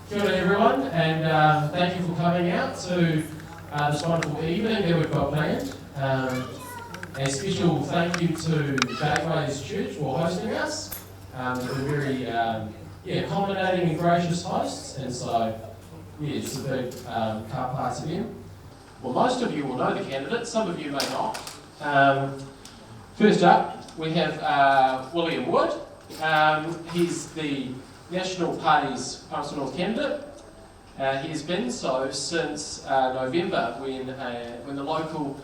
Kia ora everyone, and thank you for coming out to this wonderful evening that we've got planned. A special thank you to Gateway's Church for hosting us. They're very accommodating and gracious hosts, and so just a big ka pai to them. Well, most of you will know the candidates, some of you may not. First up, we have William Wood. He's the National Party's Palmerston North candidate. He has been so since November when the local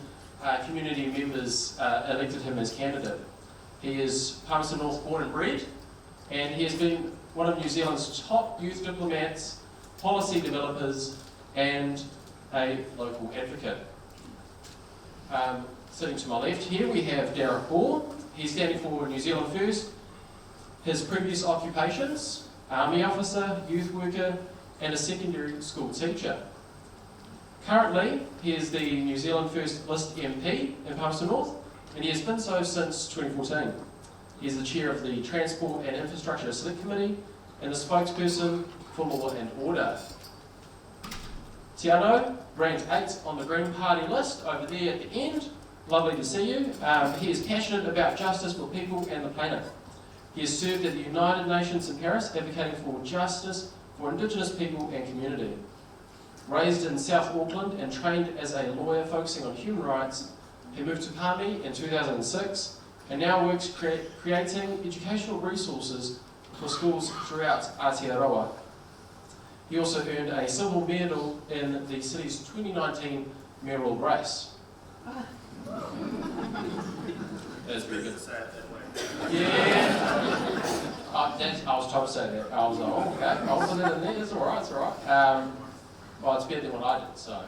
community members elected him as candidate. He is Palmerston North born and bred, and he has been one of New Zealand's top youth diplomats, policy developers, and a local advocate. Sitting to my left here we have Darroch Ball. He's standing for New Zealand First. His previous occupations: Army officer, youth worker, and a secondary school teacher. Currently, he is the New Zealand First List MP in Palmerston North, and he has been so since 2014. He is the chair of the Transport and Infrastructure Select Committee and the spokesperson for Law and Order. Teanau, ranked 8th on the Green Party list over there at the end. Lovely to see you. He is passionate about justice for people and the planet. He has served at the United Nations in Paris, advocating for justice for Indigenous people and community. Raised in South Auckland and trained as a lawyer focusing on human rights, he moved to Palmy in 2006 and now works creating educational resources for schools throughout Aotearoa. He also earned a silver medal in the city's 2019 mayoral race. That's very good. Yeah. I was trying to say that. I was like, oh, okay, I'll put it in there. It's alright, it's alright. Well, it's better than what I did, so.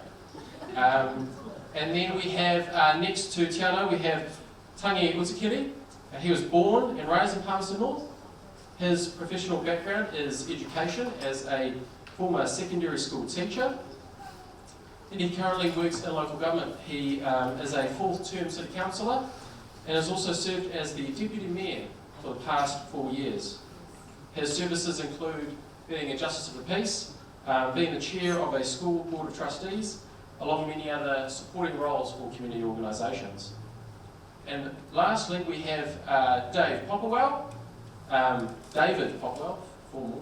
And then we have, next to Tuiono, we have Tangi Utikere. He was born and raised in Palmerston North. His professional background is education as a former secondary school teacher. And he currently works in local government. He is a 4th term city councillor and has also served as the deputy mayor for the past 4 years. His services include being a Justice of the Peace, being the chair of a school board of trustees, along with many other supporting roles for community organisations. And lastly, we have David Poppelwell,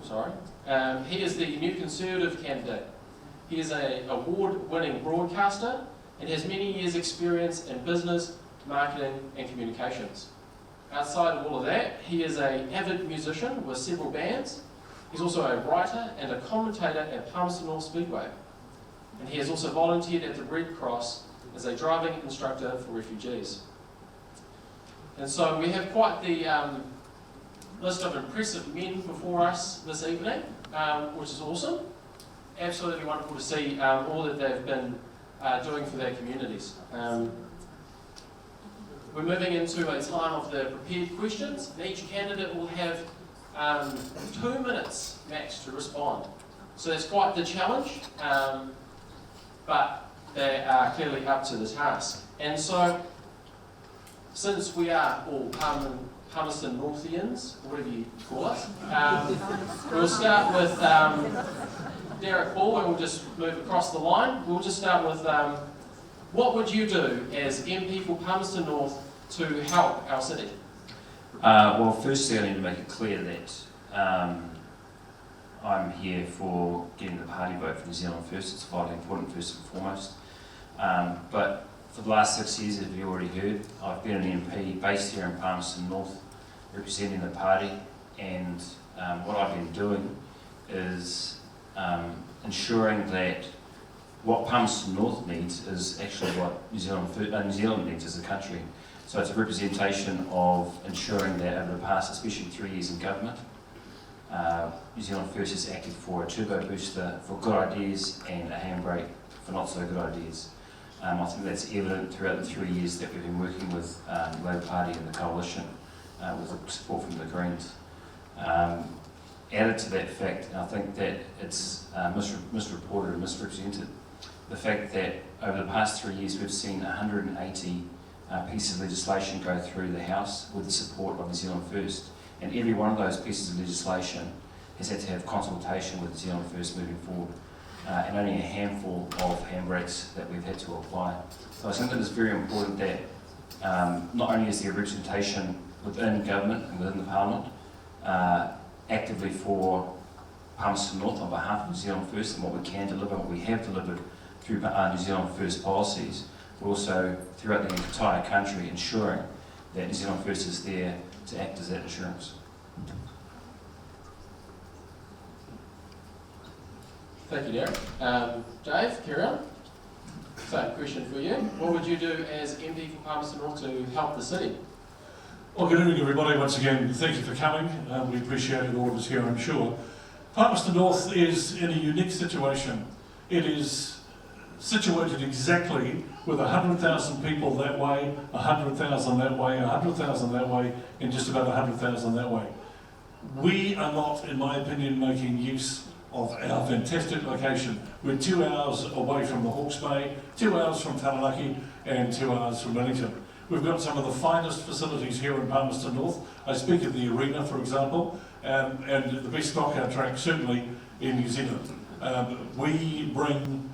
sorry. He is the New Conservative candidate. He is an award-winning broadcaster and has many years' experience in business, marketing and communications. Outside of all of that, he is an avid musician with several bands. He's also a writer and a commentator at Palmerston North Speedway. And he has also volunteered at the Red Cross as a driving instructor for refugees. And so we have quite the list of impressive men before us this evening, which is awesome. Absolutely wonderful to see all that they've been doing for their communities. We're moving into a time of the prepared questions, and each candidate will have 2 minutes max to respond. So that's quite the challenge, but they are clearly up to the task. And so, since we are all Palmerston Northians, or whatever you call us, we'll start with Darroch Ball, and we'll just move across the line. We'll just start with what would you do as MP for Palmerston North to help our city? Well, firstly, I need to make it clear that I'm here for getting the party vote for New Zealand First. It's vitally important, first and foremost. But for the last 6 years, as you already heard, I've been an MP based here in Palmerston North, representing the party, and what I've been doing is ensuring that what Palmerston North needs is actually what New Zealand needs as a country. So it's a representation of ensuring that over the past, especially 3 years in government, New Zealand First has acted for a turbo booster for good ideas and a handbrake for not so good ideas. I think that's evident throughout the 3 years that we've been working with the Labour Party and the coalition with the support from the Greens. Added to that fact, and I think that it's misreported and misrepresented, the fact that over the past 3 years we've seen 180 pieces of legislation go through the House with the support of New Zealand First, and every one of those pieces of legislation has had to have consultation with New Zealand First moving forward, and only a handful of handbrakes that we've had to apply. So I think that it's very important that not only is there representation within government and within the Parliament, actively for Palmerston North on behalf of New Zealand First and what we can deliver, what we have delivered through New Zealand First policies, but also throughout the entire country ensuring that New Zealand First is there to act as that assurance. Thank you, Darroch. Dave, carry on. Same question for you. What would you do as MP for Palmerston North to help the city? Well, good evening, everybody. Once again, thank you for coming. We appreciate all of us here, I'm sure. Palmerston North is in a unique situation. It is situated exactly with 100,000 people that way, 100,000 that way, 100,000 that way, and just about 100,000 that way. We are not, in my opinion, making use of our fantastic location. We're 2 hours away from the Hawke's Bay, 2 hours from Taranaki, and 2 hours from Wellington. We've got some of the finest facilities here in Palmerston North. I speak of the arena, for example, and the best knockout track, certainly in New Zealand. We bring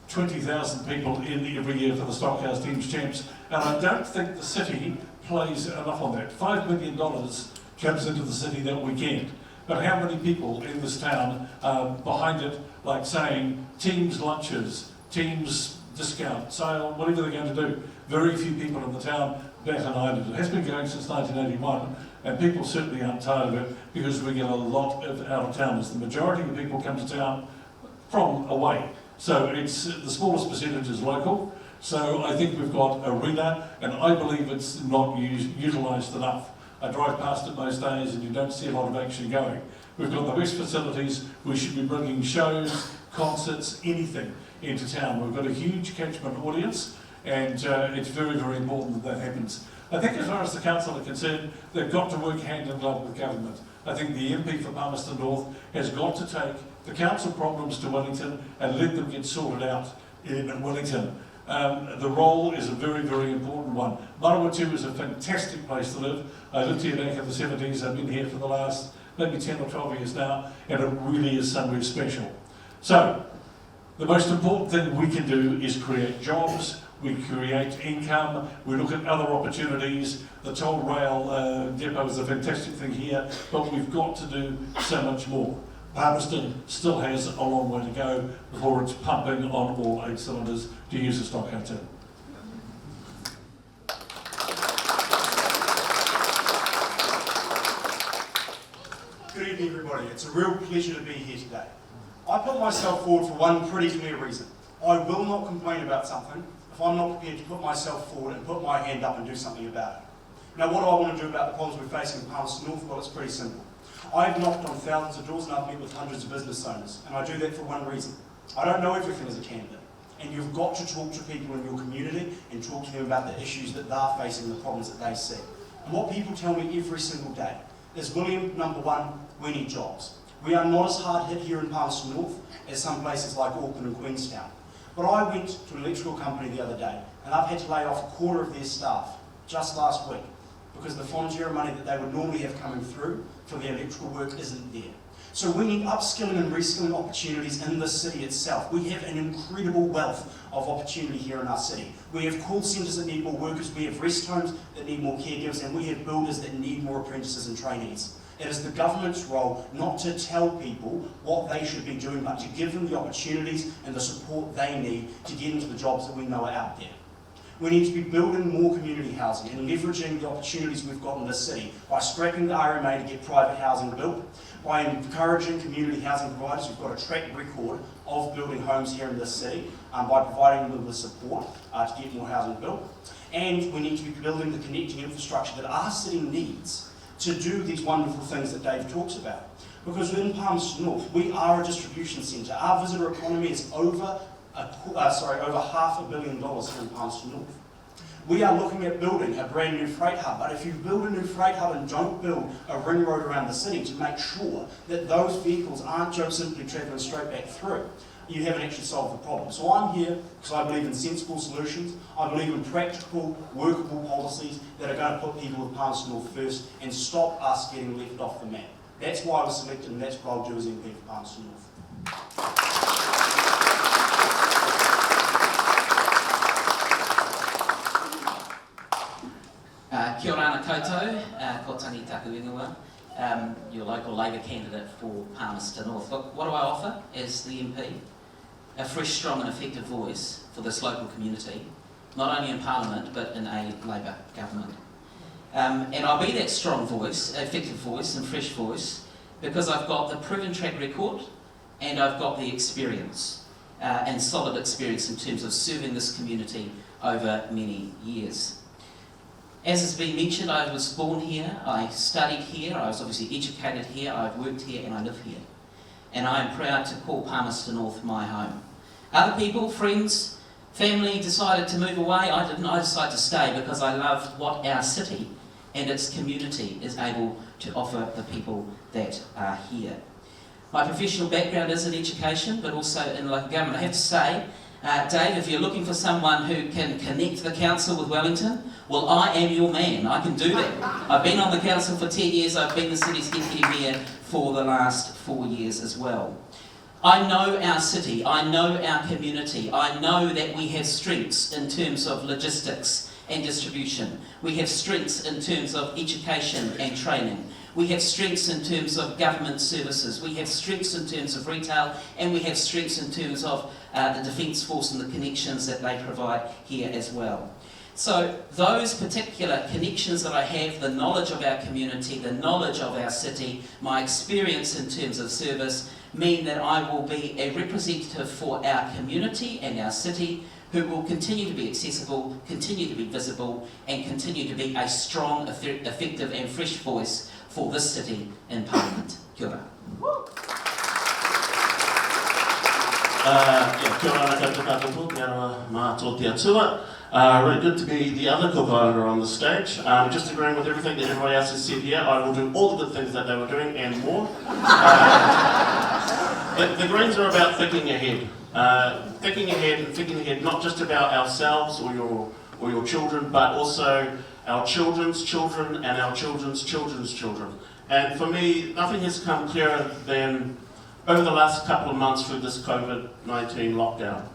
20,000 people in every year for the Stockhouse Teams Champs, and I don't think the city plays enough on that. $5 million comes into the city that weekend. But how many people in this town are behind it, like saying teams lunches, teams discount, sale, whatever they're going to do? Very few people in the town bat an eyelid. It has been going since 1981, and people certainly aren't tired of it because we get a lot of out-of-towners. The majority of the people come to town from away. So it's the smallest percentage is local. So I think we've got arena, and I believe it's not utilised enough. I drive past it most days and you don't see a lot of action going. We've got the best facilities. We should be bringing shows, concerts, anything into town. We've got a huge catchment audience, and it's very, very important that that happens. I think as far as the council are concerned, they've got to work hand in glove with government. I think the MP for Palmerston North has got to take the council problems to Wellington and let them get sorted out in Wellington. The role is a very, very important one. Manawatu is a fantastic place to live. I lived here back in the 70s. I've been here for the last maybe 10 or 12 years now, and it really is somewhere special. So, the most important thing we can do is create jobs, we create income, we look at other opportunities. The toll rail depot is a fantastic thing here, but we've got to do so much more. Palmerston still has a long way to go before it's pumping on all 8 cylinders, to use a Stockhouse term. Good evening, everybody. It's a real pleasure to be here today. I put myself forward for one pretty clear reason. I will not complain about something if I'm not prepared to put myself forward and put my hand up and do something about it. Now, what do I want to do about the problems we're facing in Palmerston North? Well, it's pretty simple. I've knocked on thousands of doors and I've met with hundreds of business owners, and I do that for one reason. I don't know everything as a candidate, and you've got to talk to people in your community and talk to them about the issues that they're facing, the problems that they see. And what people tell me every single day is, William, number one, we need jobs. We are not as hard hit here in Palmerston North as some places like Auckland and Queenstown. But I went to an electrical company the other day, and I've had to lay off a quarter of their staff just last week because the Fonterra money that they would normally have coming through for their electrical work isn't there. So we need upskilling and reskilling opportunities in the city itself. We have an incredible wealth of opportunity here in our city. We have call centres that need more workers, we have rest homes that need more caregivers, and we have builders that need more apprentices and trainees. It is the government's role not to tell people what they should be doing, but to give them the opportunities and the support they need to get into the jobs that we know are out there. We need to be building more community housing and leveraging the opportunities we've got in this city by scrapping the RMA to get private housing built, by encouraging community housing providers who've got a track record of building homes here in this city, by providing them with support to get more housing built. And we need to be building the connecting infrastructure that our city needs to do these wonderful things that Dave talks about. Because in Palmerston North, we are a distribution centre. Our visitor economy is over $500 million here in Palmerston North. We are looking at building a brand new freight hub, but if you build a new freight hub and don't build a ring road around the city to make sure that those vehicles aren't just simply travelling straight back through, you haven't actually solved the problem. So I'm here because I believe in sensible solutions. I believe in practical, workable policies that are going to put people of Palmerston North first and stop us getting left off the map. That's why I was selected, and that's what I'll do as MP for Palmerston North. Kia ora ana koutou, ko Tangi taku ingoa, your local Labour candidate for Palmerston North. Look, what do I offer as the MP? A fresh, strong and effective voice for this local community, not only in Parliament but in a Labour government. And I'll be that strong voice, effective voice and fresh voice because I've got the proven track record and I've got the experience and solid experience in terms of serving this community over many years. As has been mentioned, I was born here, I studied here, I was obviously educated here, I've worked here and I live here. And I am proud to call Palmerston North my home. Other people, friends, family decided to move away. I didn't. I decided to stay because I love what our city and its community is able to offer the people that are here. My professional background is in education, but also in local government. I have to say, Dave, if you're looking for someone who can connect the council with Wellington, well, I am your man. I can do that. I've been on the council for 10 years. I've been the city's deputy mayor for the last 4 years as well. I know our city. I know our community. I know that we have strengths in terms of logistics and distribution. We have strengths in terms of education and training. We have strengths in terms of government services. We have strengths in terms of retail, and we have strengths in terms of the Defence Force and the connections that they provide here as well. So those particular connections that I have, the knowledge of our community, the knowledge of our city, my experience in terms of service, mean that I will be a representative for our community and our city who will continue to be accessible, continue to be visible, and continue to be a strong, effective and fresh voice for this city in Parliament. Kia ora. Kia ora ana koutou katoa, kia ora mā tō te atua. Really good to be the other Cook Islander on the stage. Just agreeing with everything that everybody else has said here, I will do all the good things that they were doing and more. The Greens are about thinking ahead. Thinking ahead not just about ourselves or your children, but also our children's children and our children's children's children. And for me, nothing has come clearer than over the last couple of months through this COVID-19 lockdown.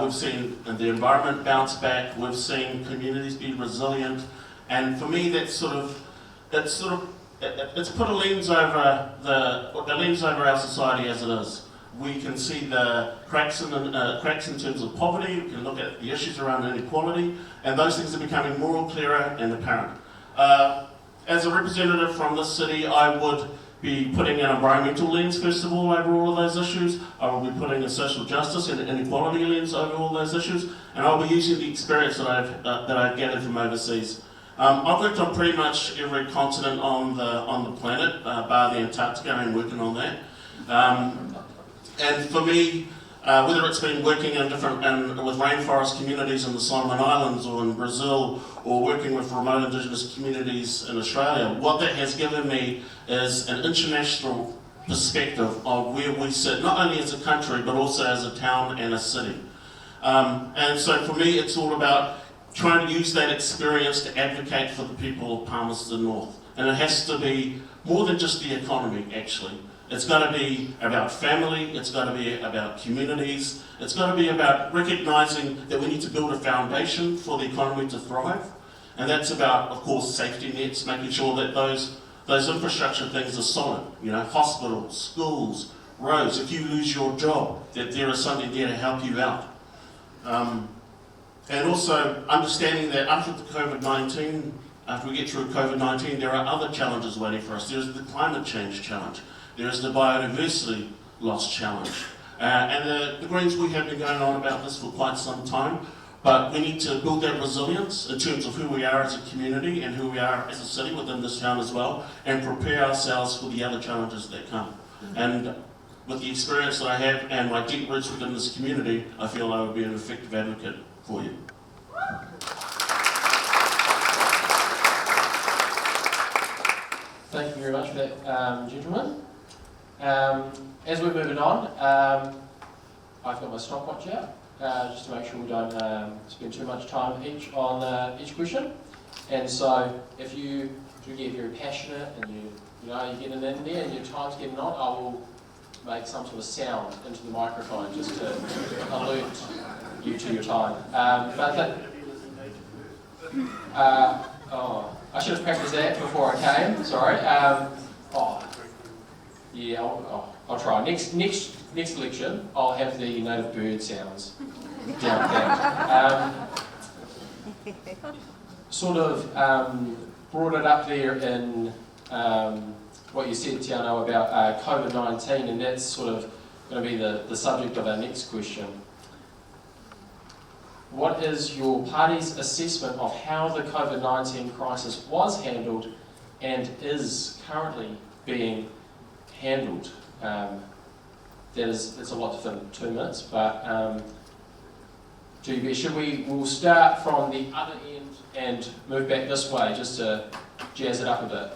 We've seen the environment bounce back, we've seen communities be resilient, and for me it's put a lens over our society as it is. We can see the cracks in terms of poverty, we can look at the issues around inequality, and those things are becoming more clearer and apparent. As a representative from this city, I would be putting an environmental lens, first of all, over all of those issues. I will be putting a social justice and inequality lens over all those issues, and I'll be using the experience that I've gathered from overseas. I've worked on pretty much every continent on the planet, bar the Antarctica, and working on that. And for me, whether it's been working with rainforest communities in the Solomon Islands or in Brazil, or working with remote indigenous communities in Australia, what that has given me is an international perspective of where we sit, not only as a country, but also as a town and a city. And so for me, it's all about trying to use that experience to advocate for the people of Palmerston North. And it has to be more than just the economy, actually. It's got to be about family, it's got to be about communities, it's got to be about recognising that we need to build a foundation for the economy to thrive. And that's about, of course, safety nets, making sure that those infrastructure things are solid. You know, hospitals, schools, roads. If you lose your job, that there is something there to help you out. And also understanding that after we get through COVID-19, there are other challenges waiting for us. There's the climate change challenge. There is the biodiversity loss challenge. And the Greens, we have been going on about this for quite some time, but we need to build that resilience in terms of who we are as a community and who we are as a city within this town as well, and prepare ourselves for the other challenges that come. And with the experience that I have and my deep roots within this community, I feel I would be an effective advocate for you. Thank you very much for that, gentlemen. As we're moving on, I've got my stopwatch out, just to make sure we don't spend too much time each on each question. And so, if you're very passionate and you know, you're getting in there and your time's getting on, I will make some sort of sound into the microphone just to alert you to your time. I should have practiced that before I came, sorry. Yeah, I'll try. Next election, I'll have the native bird sounds down pat. Brought it up there in what you said, Teanau, about COVID-19, and that's sort of going to be the subject of our next question. What is your party's assessment of how the COVID-19 crisis was handled and is currently being handled? That's a lot to fit in 2 minutes, but we'll start from the other end and move back this way just to jazz it up a bit.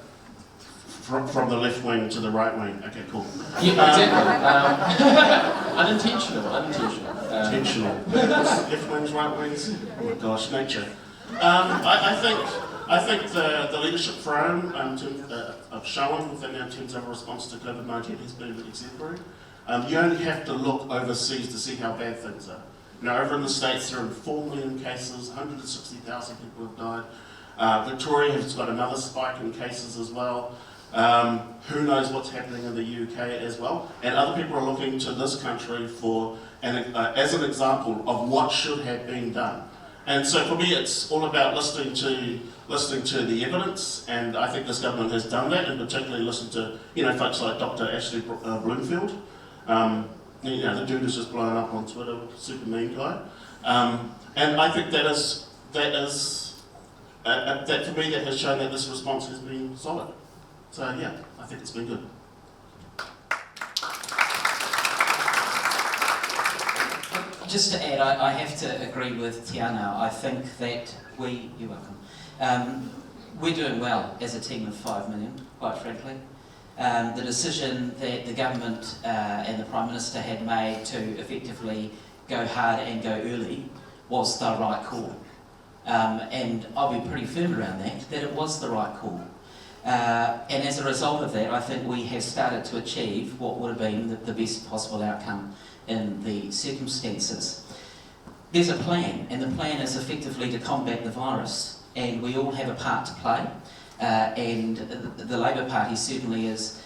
From the left wing to the right wing. Okay, cool. Yeah, exactly. Unintentional. Intentional. Left wings, right wings. Oh my gosh, nature. I think the leadership forum of showing within our terms of response to COVID-19 has been exemplary. You only have to look overseas to see how bad things are. You know, over in the States there are 4 million cases, 160,000 people have died. Victoria has got another spike in cases as well. Who knows what's happening in the UK as well? And other people are looking to this country for as an example of what should have been done. And so for me, it's all about listening to the evidence, and I think this government has done that, and particularly listen to folks like Dr. Ashley Bloomfield. The dude is just blowing up on Twitter, super mean guy. And I think that for me that has shown that this response has been solid. So yeah, I think it's been good. Just to add, I have to agree with Teanau. I think that you're welcome, we're doing well as a team of 5 million, quite frankly. The decision that the government and the Prime Minister had made to effectively go hard and go early was the right call. And I'll be pretty firm around that it was the right call. And as a result of that, I think we have started to achieve what would have been the best possible outcome in the circumstances. There's a plan, and the plan is effectively to combat the virus, and we all have a part to play, and the Labour Party certainly is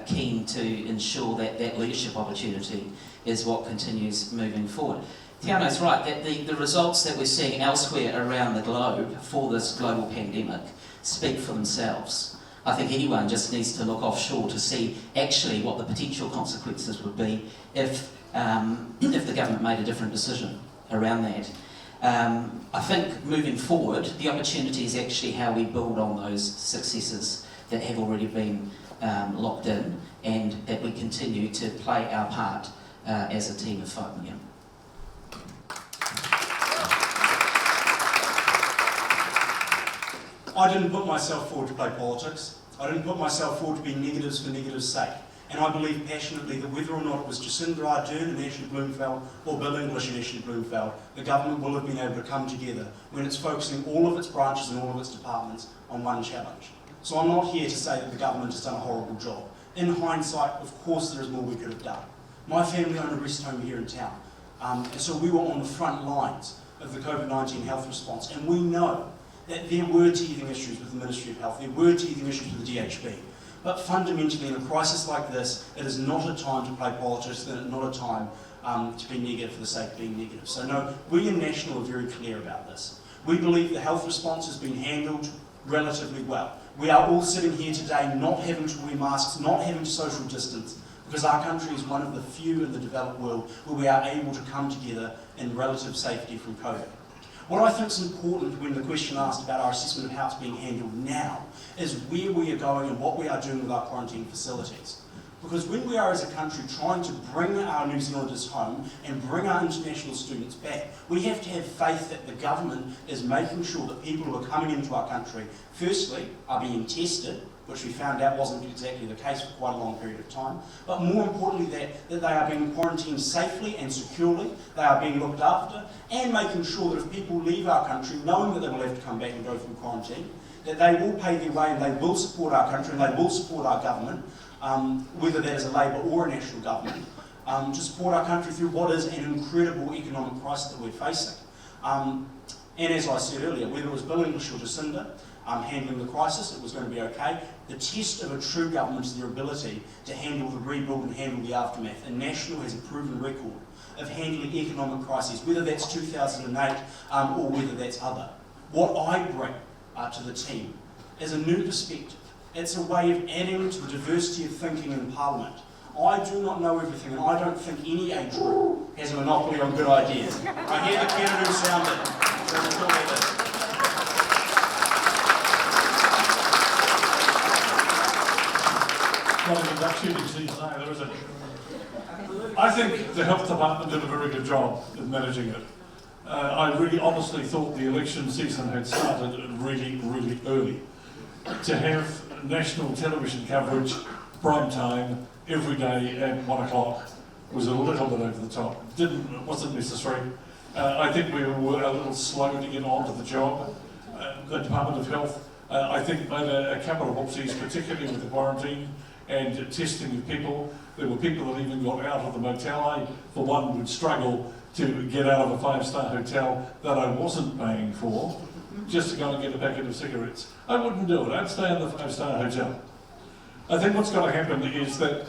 keen to ensure that that leadership opportunity is what continues moving forward. Teanau's right, that the results that we're seeing elsewhere around the globe for this global pandemic speak for themselves. I think anyone just needs to look offshore to see actually what the potential consequences would be if the government made a different decision around that. I think moving forward, the opportunity is actually how we build on those successes that have already been locked in, and that we continue to play our part as a team of 5 million. I didn't put myself forward to play politics. I didn't put myself forward to be negatives for negative's sake. And I believe passionately that whether or not it was Jacinda Ardern and Ashley Bloomfield or Bill English and Ashley Bloomfield, the government will have been able to come together when it's focusing all of its branches and all of its departments on one challenge. So I'm not here to say that the government has done a horrible job. In hindsight, of course there is more we could have done. My family owned a rest home here in town. And so we were on the front lines of the COVID-19 health response, and we know that there were teething issues with the Ministry of Health, there were teething issues with the DHB. But fundamentally, in a crisis like this, it is not a time to play politics, and not a time to be negative for the sake of being negative. So no, we in National are very clear about this. We believe the health response has been handled relatively well. We are all sitting here today not having to wear masks, not having to social distance, because our country is one of the few in the developed world where we are able to come together in relative safety from COVID. What I think is important when the question asked about our assessment of how it's being handled now is where we are going and what we are doing with our quarantine facilities. Because when we are as a country trying to bring our New Zealanders home and bring our international students back, we have to have faith that the government is making sure that people who are coming into our country, firstly, are being tested which we found out wasn't exactly the case for quite a long period of time. But more importantly, that they are being quarantined safely and securely, they are being looked after, and making sure that if people leave our country, knowing that they will have to come back and go through quarantine, that they will pay their way and they will support our country and they will support our government, whether that is a Labour or a national government, to support our country through what is an incredible economic crisis that we're facing. And as I said earlier, whether it was Bill English or Jacinda handling the crisis, it was going to be okay. The test of a true government is their ability to handle the rebuild and handle the aftermath. And National has a proven record of handling economic crises, whether that's 2008 or whether that's other. What I bring to the team is a new perspective. It's a way of adding to the diversity of thinking in Parliament. I do not know everything, and I don't think any age group has a monopoly on good ideas. I hear the cannon sounded, so we'll go with it. I think the health department did a very good job of managing it. I really honestly thought the election season had started really, really early. To have national television coverage, prime time, every day at 1 o'clock was a little bit over the top. Wasn't necessary. I think we were a little slow to get on to the job. The Department of Health, I think, made a couple of whoopsies, particularly with the quarantine and testing of people. There were people that even got out of the motel. I, for one, would struggle to get out of a five-star hotel that I wasn't paying for just to go and get a packet of cigarettes. I wouldn't do it. I'd stay in the five-star hotel. I think what's got to happen is that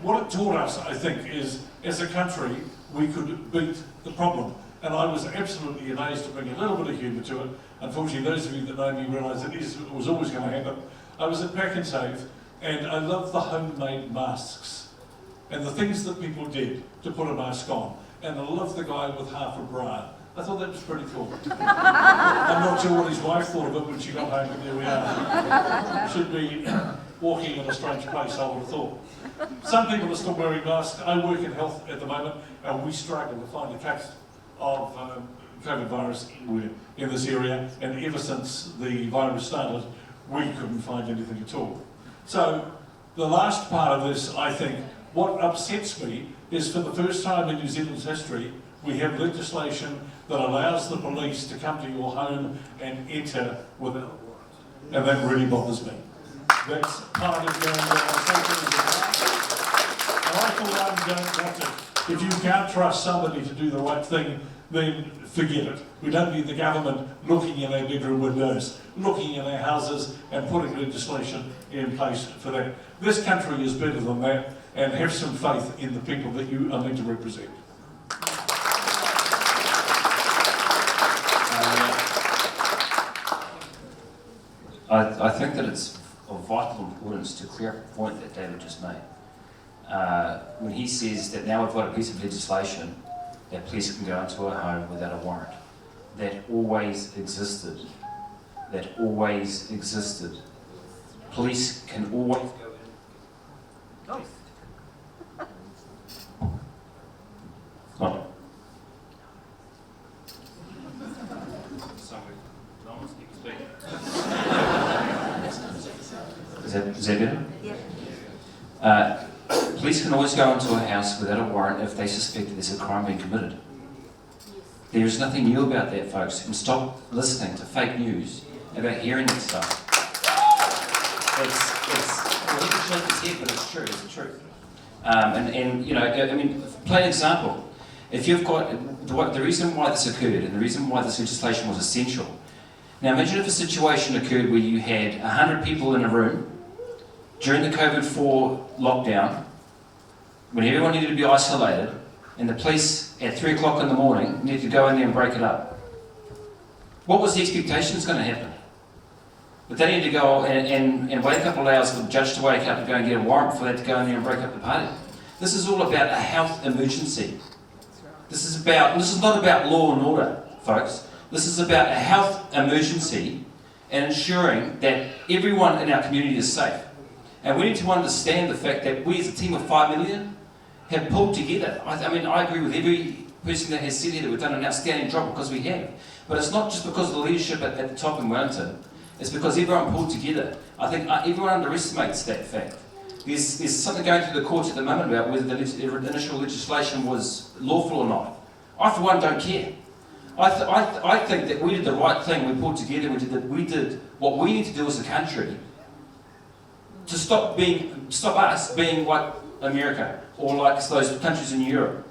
what it taught us, I think, is as a country we could beat the problem. And I was absolutely amazed to bring a little bit of humour to it. Unfortunately, those of you that know me realise it was always going to happen. I was at Pack and Save, and I love the homemade masks and the things that people did to put a mask on. And I love the guy with half a bra. I thought that was pretty cool. I'm not sure what his wife thought of it when she got home, but there we are. Should be walking in a strange place, I would have thought. Some people are still wearing masks. I work in health at the moment, and we struggle to find a case of COVID virus in this area, and ever since the virus started, we couldn't find anything at all. So, the last part of this, I think, what upsets me is for the first time in New Zealand's history, we have legislation that allows the police to come to your home and enter without a warrant. And that really bothers me. That's part of going down and I, for one, don't want it. If you can't trust somebody to do the right thing, then forget it. We don't need the government looking in our bedroom windows, looking in our houses and putting legislation in place for that. This country is better than that, and have some faith in the people that you are meant to represent. I think that it's of vital importance to clear up the point that David just made. When he says that now we've got a piece of legislation that police can go into a home without a warrant. That always existed. That always existed. Police can always go in. Oh. Is that better? Yeah. Police can always go into a house without a warrant if they suspect that there's a crime being committed. There is nothing new about that, folks, and stop listening to fake news about hearing that stuff. Well, he can shake his head, but it's true, it's the truth. And you know, I mean, plain example, if you've got, the reason why this occurred and the reason why this legislation was essential. Now imagine if a situation occurred where you had 100 people in a room during the COVID-4 lockdown, when everyone needed to be isolated, and the police at 3 o'clock in the morning needed to go in there and break it up. What was the expectation that's going to happen? But they need to go and wait a couple of hours for the judge to wake up and go and get a warrant for that to go in there and break up the party. This is all about a health emergency. This is not about law and order, folks. This is about a health emergency and ensuring that everyone in our community is safe. And we need to understand the fact that we as a team of 5 million have pulled together. I mean, I agree with every person that has said here that we've done an outstanding job, because we have. But it's not just because of the leadership at the top in Wellington. It's because everyone pulled together. I think everyone underestimates that fact. There's something going through the courts at the moment about whether the initial legislation was lawful or not. I, for one, don't care. I think that we did the right thing. We pulled together. We did what we need to do as a country to stop us being like America or like those countries in Europe.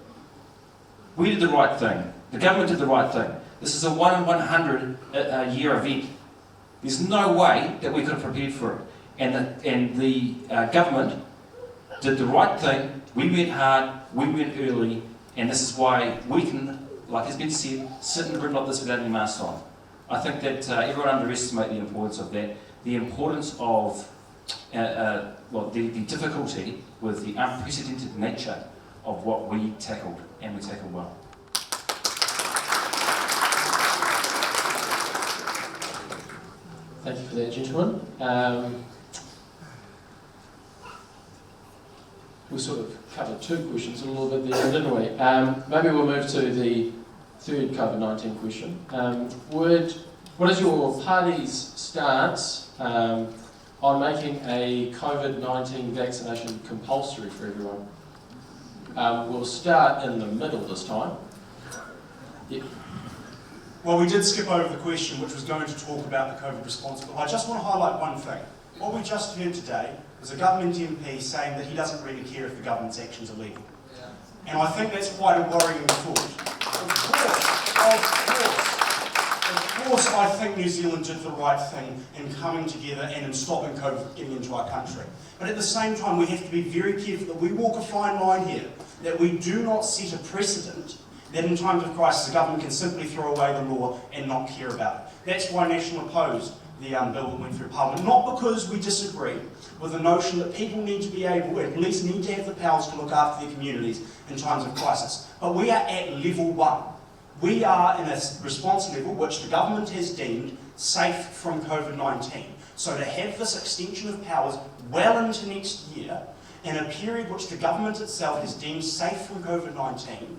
We did the right thing. The government did the right thing. This is a 1 in 100 year event. There's no way that we could have prepared for it. And the government did the right thing. We went hard, we went early, and this is why we can, like has been said, sit in a room like this without any masks on. I think that everyone underestimates the importance of that, the importance of the difficulty with the unprecedented nature of what we tackled, and we tackled well. Thank you for that, gentlemen. We sort of covered two questions a little bit there, didn't we? Maybe we'll move to the third COVID-19 question. What is your party's stance on making a COVID-19 vaccination compulsory for everyone? We'll start in the middle this time. Yeah. Well, we did skip over the question which was going to talk about the COVID response, but I just want to highlight one thing. What we just heard today was a government MP saying that he doesn't really care if the government's actions are legal. Yeah. And I think that's quite a worrying thought. Of course, I think New Zealand did the right thing in coming together and in stopping COVID getting into our country. But at the same time, we have to be very careful that we walk a fine line here, that we do not set a precedent that in times of crisis the government can simply throw away the law and not care about it. That's why National opposed the bill that went through Parliament, not because we disagree with the notion that people need to be able, and police need to have the powers to look after their communities in times of crisis. But we are at level 1. We are in a response level which the government has deemed safe from COVID-19. So to have this extension of powers well into next year, in a period which the government itself has deemed safe from COVID-19,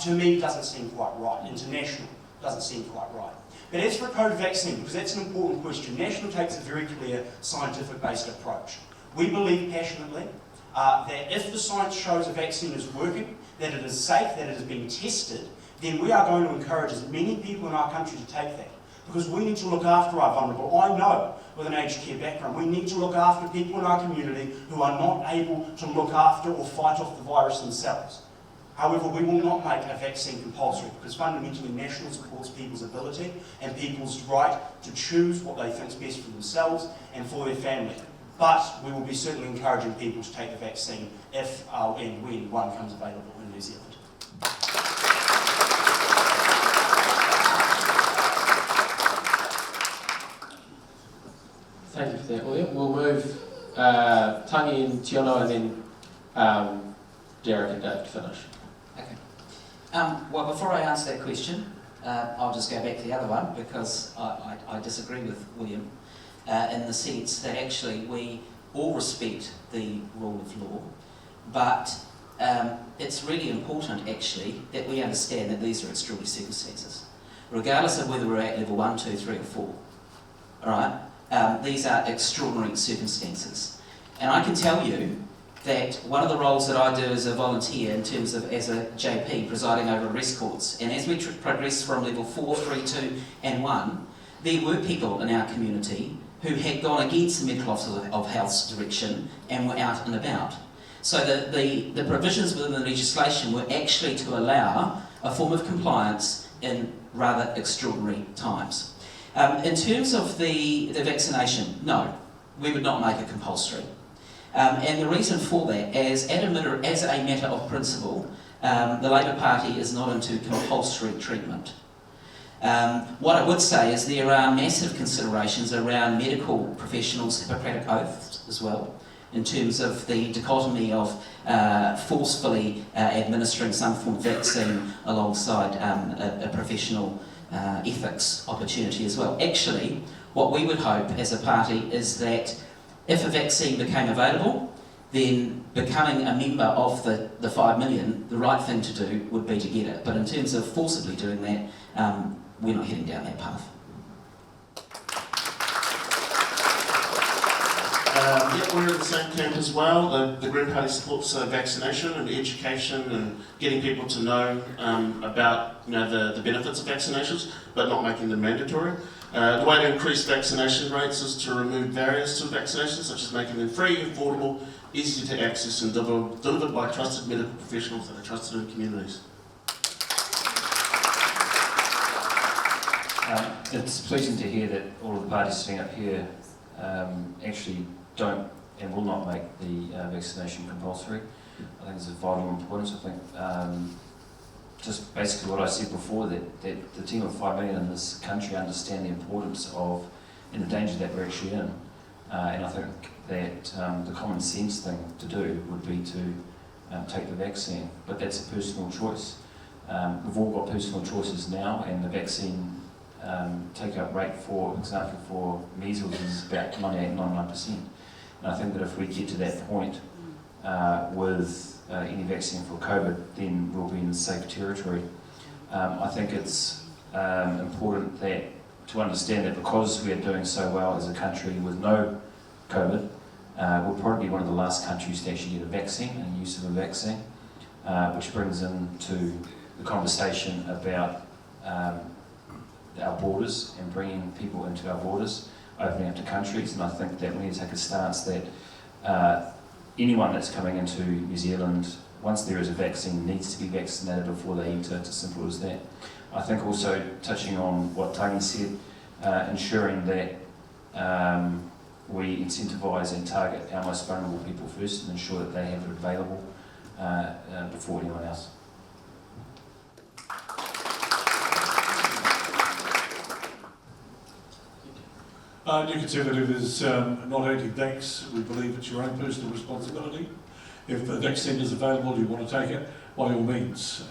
to me doesn't seem quite right. International doesn't seem quite right. But as for a COVID vaccine, because that's an important question, National takes a very clear scientific-based approach. We believe passionately that if the science shows a vaccine is working, that it is safe, that it has been tested, then we are going to encourage as many people in our country to take that. Because we need to look after our vulnerable. I know, with an aged care background, we need to look after people in our community who are not able to look after or fight off the virus themselves. However, we will not make a vaccine compulsory because fundamentally National supports people's ability and people's right to choose what they think is best for themselves and for their family. But we will be certainly encouraging people to take the vaccine if and when one comes available in New Zealand. Thank you for that, William. We'll move Tangi and Tuiono and then Darroch and Dave to finish. Okay. Well, before I answer that question, I'll just go back to the other one because I disagree with William in the sense that actually we all respect the rule of law, but it's really important actually that we understand that these are extraordinary circumstances, regardless of whether we're at level 1, 2, 3 or 4. All right? These are extraordinary circumstances. And I can tell you that one of the roles that I do as a volunteer in terms of as a JP presiding over arrest courts, and as we progress from level 4, 3, 2 and 1, there were people in our community who had gone against the Medical Officer of Health's direction and were out and about. So the provisions within the legislation were actually to allow a form of compliance in rather extraordinary times. In terms of the vaccination, no, we would not make it compulsory. And the reason for that is, as a matter of principle, the Labour Party is not into compulsory treatment. What I would say is there are massive considerations around medical professionals' Hippocratic oaths as well, in terms of the dichotomy of forcefully administering some form of vaccine alongside a professional ethics opportunity as well. Actually, what we would hope as a party is that if a vaccine became available, then becoming a member of the 5 million, the right thing to do would be to get it. But in terms of forcibly doing that, we're not heading down that path. Yeah, we're in the same camp as well. The Green Party supports vaccination and education and getting people to know about the benefits of vaccinations, but not making them mandatory. The way to increase vaccination rates is to remove barriers to vaccinations, such as making them free, affordable, easy to access, and delivered by trusted medical professionals that are trusted in communities. It's pleasing to hear that all of the parties sitting up here actually don't and will not make the vaccination compulsory. I think it's of vital importance. I think just basically what I said before, that the team of 5 million in this country understand the importance of and the danger that we're actually in. And I think that the common sense thing to do would be to take the vaccine, but that's a personal choice. We've all got personal choices now, and the vaccine take-up rate, for example, for measles is about 98-99%. And I think that if we get to that point with any vaccine for COVID, then we'll be in safe territory. I think it's important to understand that because we are doing so well as a country with no COVID, we'll probably be one of the last countries to actually get a vaccine and use of a vaccine, which brings into the conversation about our borders and bringing people into our borders, opening up to countries. And I think that we need to take a stance that anyone that's coming into New Zealand, once there is a vaccine, needs to be vaccinated before they enter. It's as simple as that. I think also, touching on what Tangi said, ensuring that we incentivise and target our most vulnerable people first and ensure that they have it available before anyone else. New Conservative is not anti-vax. We believe it's your own personal responsibility. If the vaccine is available, you want to take it, by all means.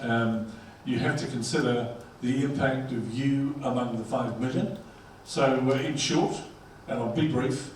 You have to consider the impact of you among the 5 million. So in short, and I'll be brief,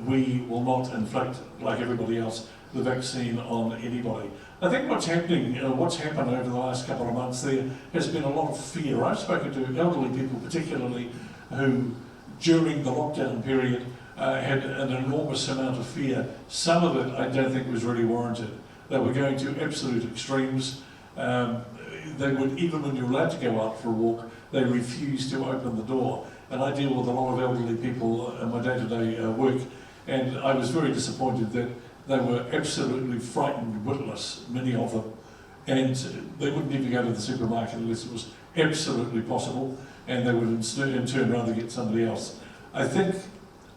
we will not inflict, like everybody else, the vaccine on anybody. I think what's happened over the last couple of months, there has been a lot of fear. I've spoken to elderly people particularly who, during the lockdown period, had an enormous amount of fear. Some of it I don't think was really warranted. They were going to absolute extremes. They would, even when you're allowed to go out for a walk, they refused to open the door. And I deal with a lot of elderly people in my day-to-day work, and I was very disappointed that they were absolutely frightened witless, many of them, and they wouldn't even go to the supermarket unless it was absolutely possible, and they would in turn rather get somebody else. I think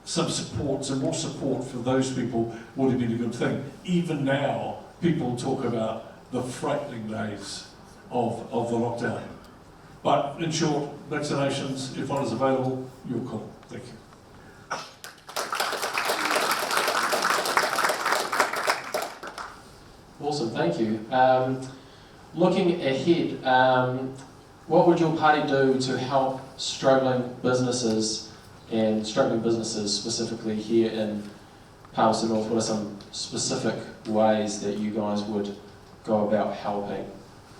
some more support for those people would have been a good thing. Even now, people talk about the frightening days of the lockdown. But in short, vaccinations, if one is available, you're cool. Thank you. Awesome, thank you. Looking ahead, what would your party do to help struggling businesses specifically here in Palmerston North? What are some specific ways that you guys would go about helping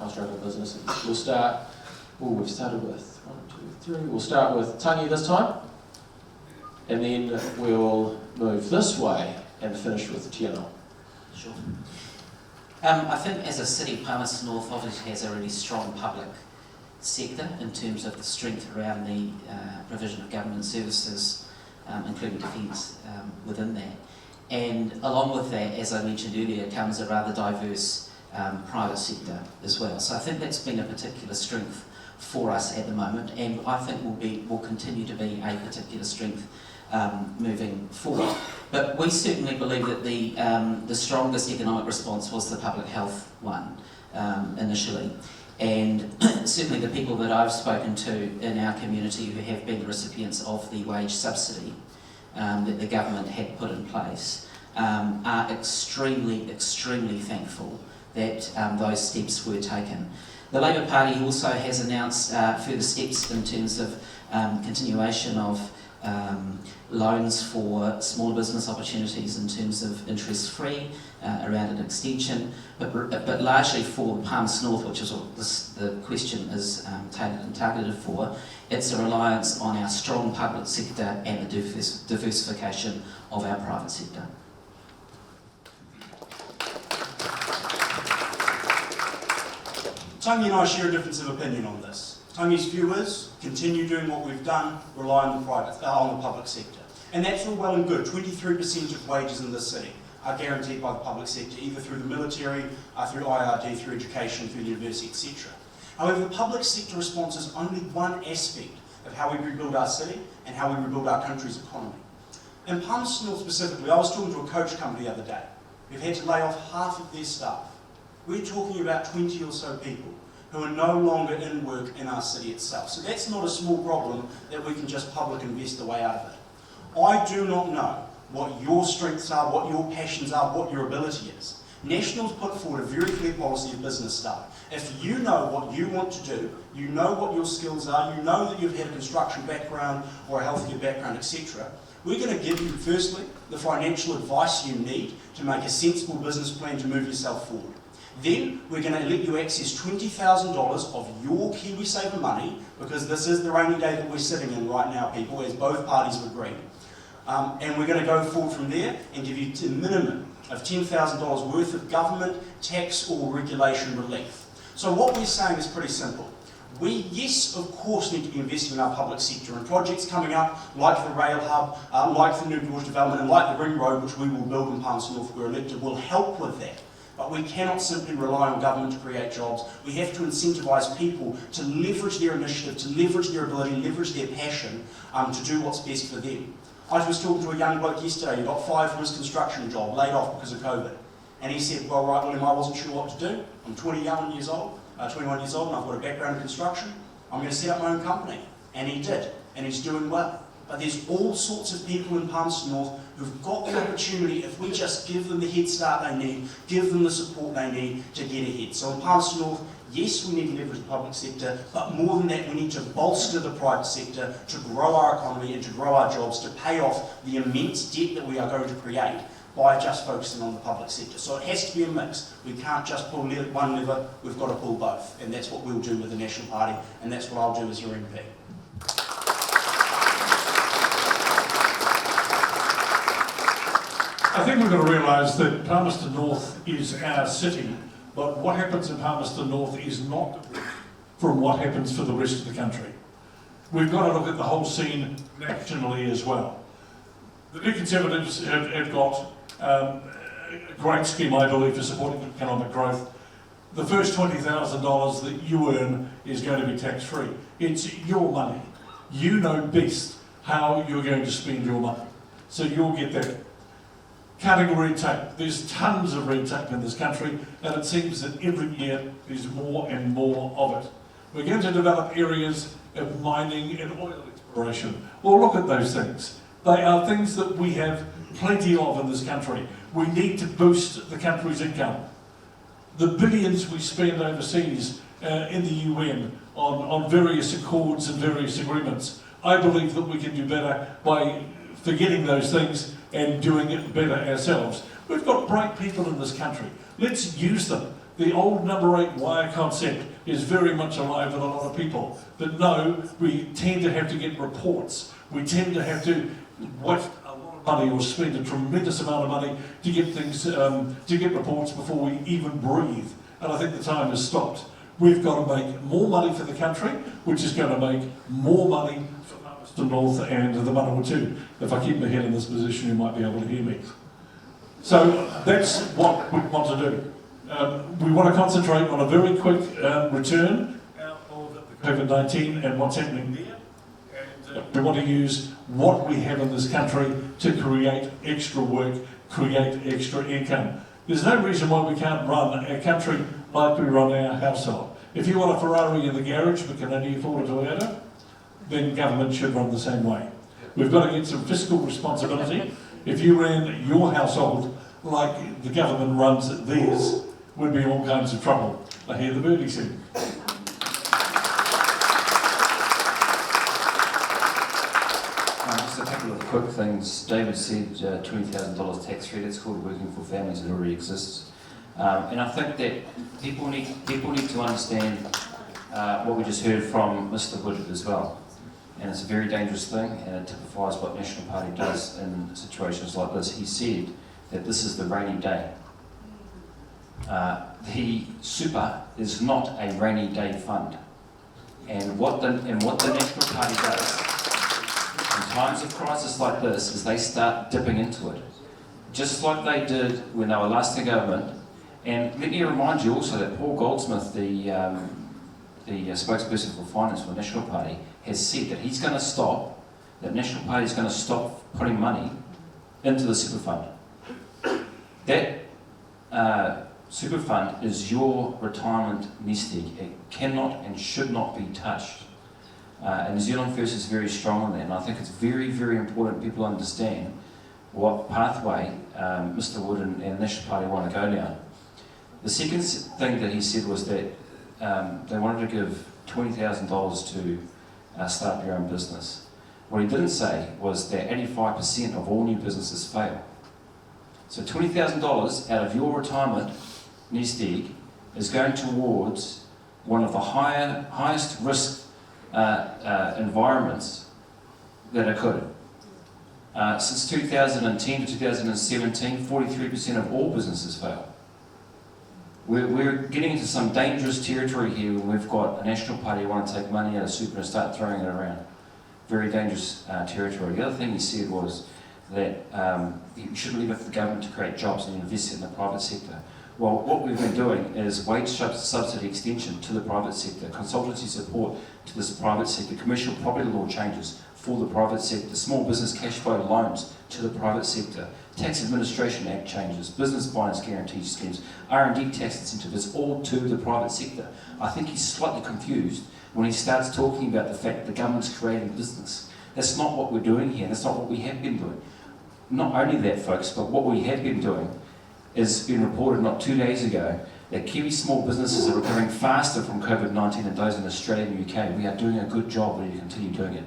our struggling businesses? We'll start, we've started with 1, 2, 3. We'll start with Tangi this time, and then we'll move this way and finish with Tuiono. Sure. I think as a city, Palmerston North obviously has a really strong public sector in terms of the strength around the provision of government services, including defence within that. And along with that, as I mentioned earlier, comes a rather diverse private sector as well. So I think that's been a particular strength for us at the moment, and I think will continue to be a particular strength moving forward. But we certainly believe that the strongest economic response was the public health one initially. And certainly the people that I've spoken to in our community who have been the recipients of the wage subsidy that the government had put in place are extremely, extremely thankful that those steps were taken. The Labour Party also has announced further steps in terms of continuation of loans for smaller business opportunities in terms of interest-free around an extension, but largely for Palmerston North, which is what the question is tailored and targeted for. It's a reliance on our strong public sector and the diversification of our private sector. Tangi and I share a difference of opinion on this. Tangi's view is, continue doing what we've done, rely on the public sector. And that's all well and good. 23% of wages in this city are guaranteed by the public sector, either through the military, through IRD, through education, through the university, etc. However, the public sector response is only one aspect of how we rebuild our city and how we rebuild our country's economy. In Palmerston North specifically, I was talking to a coach company the other day. We've had to lay off half of their staff. We're talking about 20 or so people who are no longer in work in our city itself. So that's not a small problem that we can just public invest the way out of it. I do not know what your strengths are, what your passions are, what your ability is. National's put forward a very clear policy of business start. If you know what you want to do, you know what your skills are, you know that you've had a construction background or a healthcare background, etc., we're going to give you, firstly, the financial advice you need to make a sensible business plan to move yourself forward. Then we're going to let you access $20,000 of your KiwiSaver money, because this is the rainy day that we're sitting in right now, people, as both parties have agreed. And we're going to go forward from there and give you a minimum of $10,000 worth of government, tax or regulation relief. So what we're saying is pretty simple. We, yes, of course, need to be investing in our public sector, and projects coming up like the rail hub, like the New Gorge development, and like the ring road, which we will build in Palmerston North if we're elected, will help with that. But we cannot simply rely on government to create jobs. We have to incentivise people to leverage their initiative, to leverage their ability, leverage their passion to do what's best for them. I was talking to a young bloke yesterday who got fired from his construction job, laid off because of COVID. And he said, well, right, William, I wasn't sure what to do. I'm 21 years old, and I've got a background in construction. I'm going to set up my own company. And he did, and he's doing well. But there's all sorts of people in Palmerston North who've got the opportunity, if we just give them the head start they need, give them the support they need to get ahead. So in Palmerston North, yes, we need to leverage the public sector, but more than that, we need to bolster the private sector to grow our economy and to grow our jobs, to pay off the immense debt that we are going to create by just focusing on the public sector. So it has to be a mix. We can't just pull one lever, we've got to pull both. And that's what we'll do with the National Party, and that's what I'll do as your MP. I think we've got to realise that Palmerston North is our city, but what happens in Palmerston North is not from what happens for the rest of the country. We've got to look at the whole scene nationally as well. The New Conservatives have got a great scheme, I believe, for supporting economic growth. The first $20,000 that you earn is going to be tax-free. It's your money. You know best how you're going to spend your money. So you'll get that. Cutting red tape. There's tons of red tape in this country, and it seems that every year there's more and more of it. We're going to develop areas of mining and oil exploration. Well, look at those things. They are things that we have plenty of in this country. We need to boost the country's income. The billions we spend overseas in the UN on various accords and various agreements, I believe that we can do better by forgetting those things and doing it better ourselves. We've got bright people in this country. Let's use them. The old number 8 wire concept is very much alive with a lot of people. But no, we tend to have to get reports. We tend to have to waste a lot of money or spend a tremendous amount of money to get things, to get reports before we even breathe. And I think the time has stopped. We've got to make more money for the country, which is going to make more money for Palmerston North and the Manawatu. If I keep my head in this position, you might be able to hear me. So that's what we want to do. We want to concentrate on a very quick return out of the COVID-19 and what's happening there. And we want to use what we have in this country to create extra work, create extra income. There's no reason why we can't run our country like we run our household. If you want a Ferrari in the garage but can only afford a Toyota, then government should run the same way. We've got to get some fiscal responsibility. If you ran your household like the government runs theirs, we'd be in all kinds of trouble. I hear the birdie sing. Just a quick things. David said $20,000 tax free. That's called working for families. It already exists. And I think that people need to understand what we just heard from Mr. Wood as well. And it's a very dangerous thing, and it typifies what National Party does in situations like this. He said that this is the rainy day. The super is not a rainy day fund. And what the National Party does in times of crisis like this is they start dipping into it. Just like they did when they were last in government. And let me remind you also that Paul Goldsmith, the spokesperson for finance for the National Party, has said that he's going to stop, that National Party is going to stop putting money into the super fund. That super fund is your retirement nest egg. It cannot and should not be touched. And New Zealand First is very strong on that, and I think it's very, very important people understand what pathway Mr. Wood and the National Party want to go down. The second thing that he said was that they wanted to give $20,000 to start your own business. What he didn't say was that 85% of all new businesses fail. So $20,000 out of your retirement nest egg is going towards one of the highest risk environments that occurred. Since 2010 to 2017, 43% of all businesses fail. We're getting into some dangerous territory here when we've got a National Party who want to take money out of super and start throwing it around. Very dangerous territory. The other thing he said was that you shouldn't leave it for the government to create jobs and invest in the private sector. Well, what we've been doing is wage subsidy extension to the private sector, consultancy support to this private sector, commercial property law changes for the private sector, small business cash flow loans to the private sector, Tax Administration Act changes, business finance guarantee schemes, R&D tax incentive, it's all to the private sector. I think he's slightly confused when he starts talking about the fact that the government's creating business. That's not what we're doing here, that's not what we have been doing. Not only that, folks, but what we have been doing is been reported not 2 days ago that Kiwi small businesses are recovering faster from COVID-19 than those in Australia and the UK. We are doing a good job, we need to continue doing it.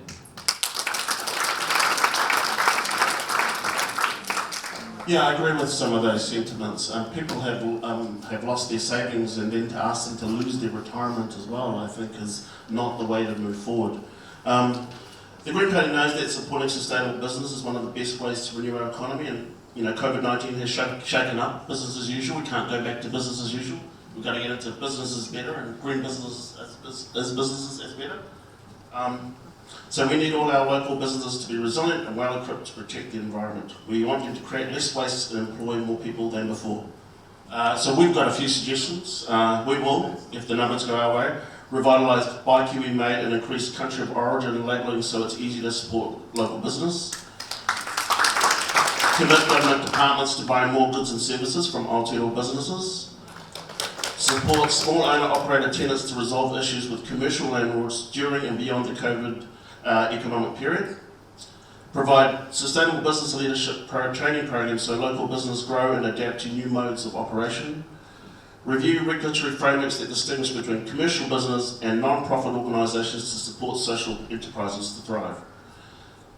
Yeah, I agree with some of those sentiments. People have lost their savings, and then to ask them to lose their retirement as well, I think, is not the way to move forward. The Green Party knows that supporting sustainable business is one of the best ways to renew our economy, and COVID-19 has shaken up business as usual. We can't go back to business as usual. We've got to get into business as better, and green business as businesses as better. So we need all our local businesses to be resilient and well equipped to protect the environment. We want them to create less waste and employ more people than before. So we've got a few suggestions. We will, if the numbers go our way, revitalise Buy Kiwi Made and increase country of origin labelling so it's easy to support local business. Commit government departments to buying more goods and services from Aotearoa businesses. Support small owner-operator tenants to resolve issues with commercial landlords during and beyond the COVID economic period. Provide sustainable business leadership training programs so local business grow and adapt to new modes of operation. Review regulatory frameworks that distinguish between commercial business and non-profit organisations to support social enterprises to thrive.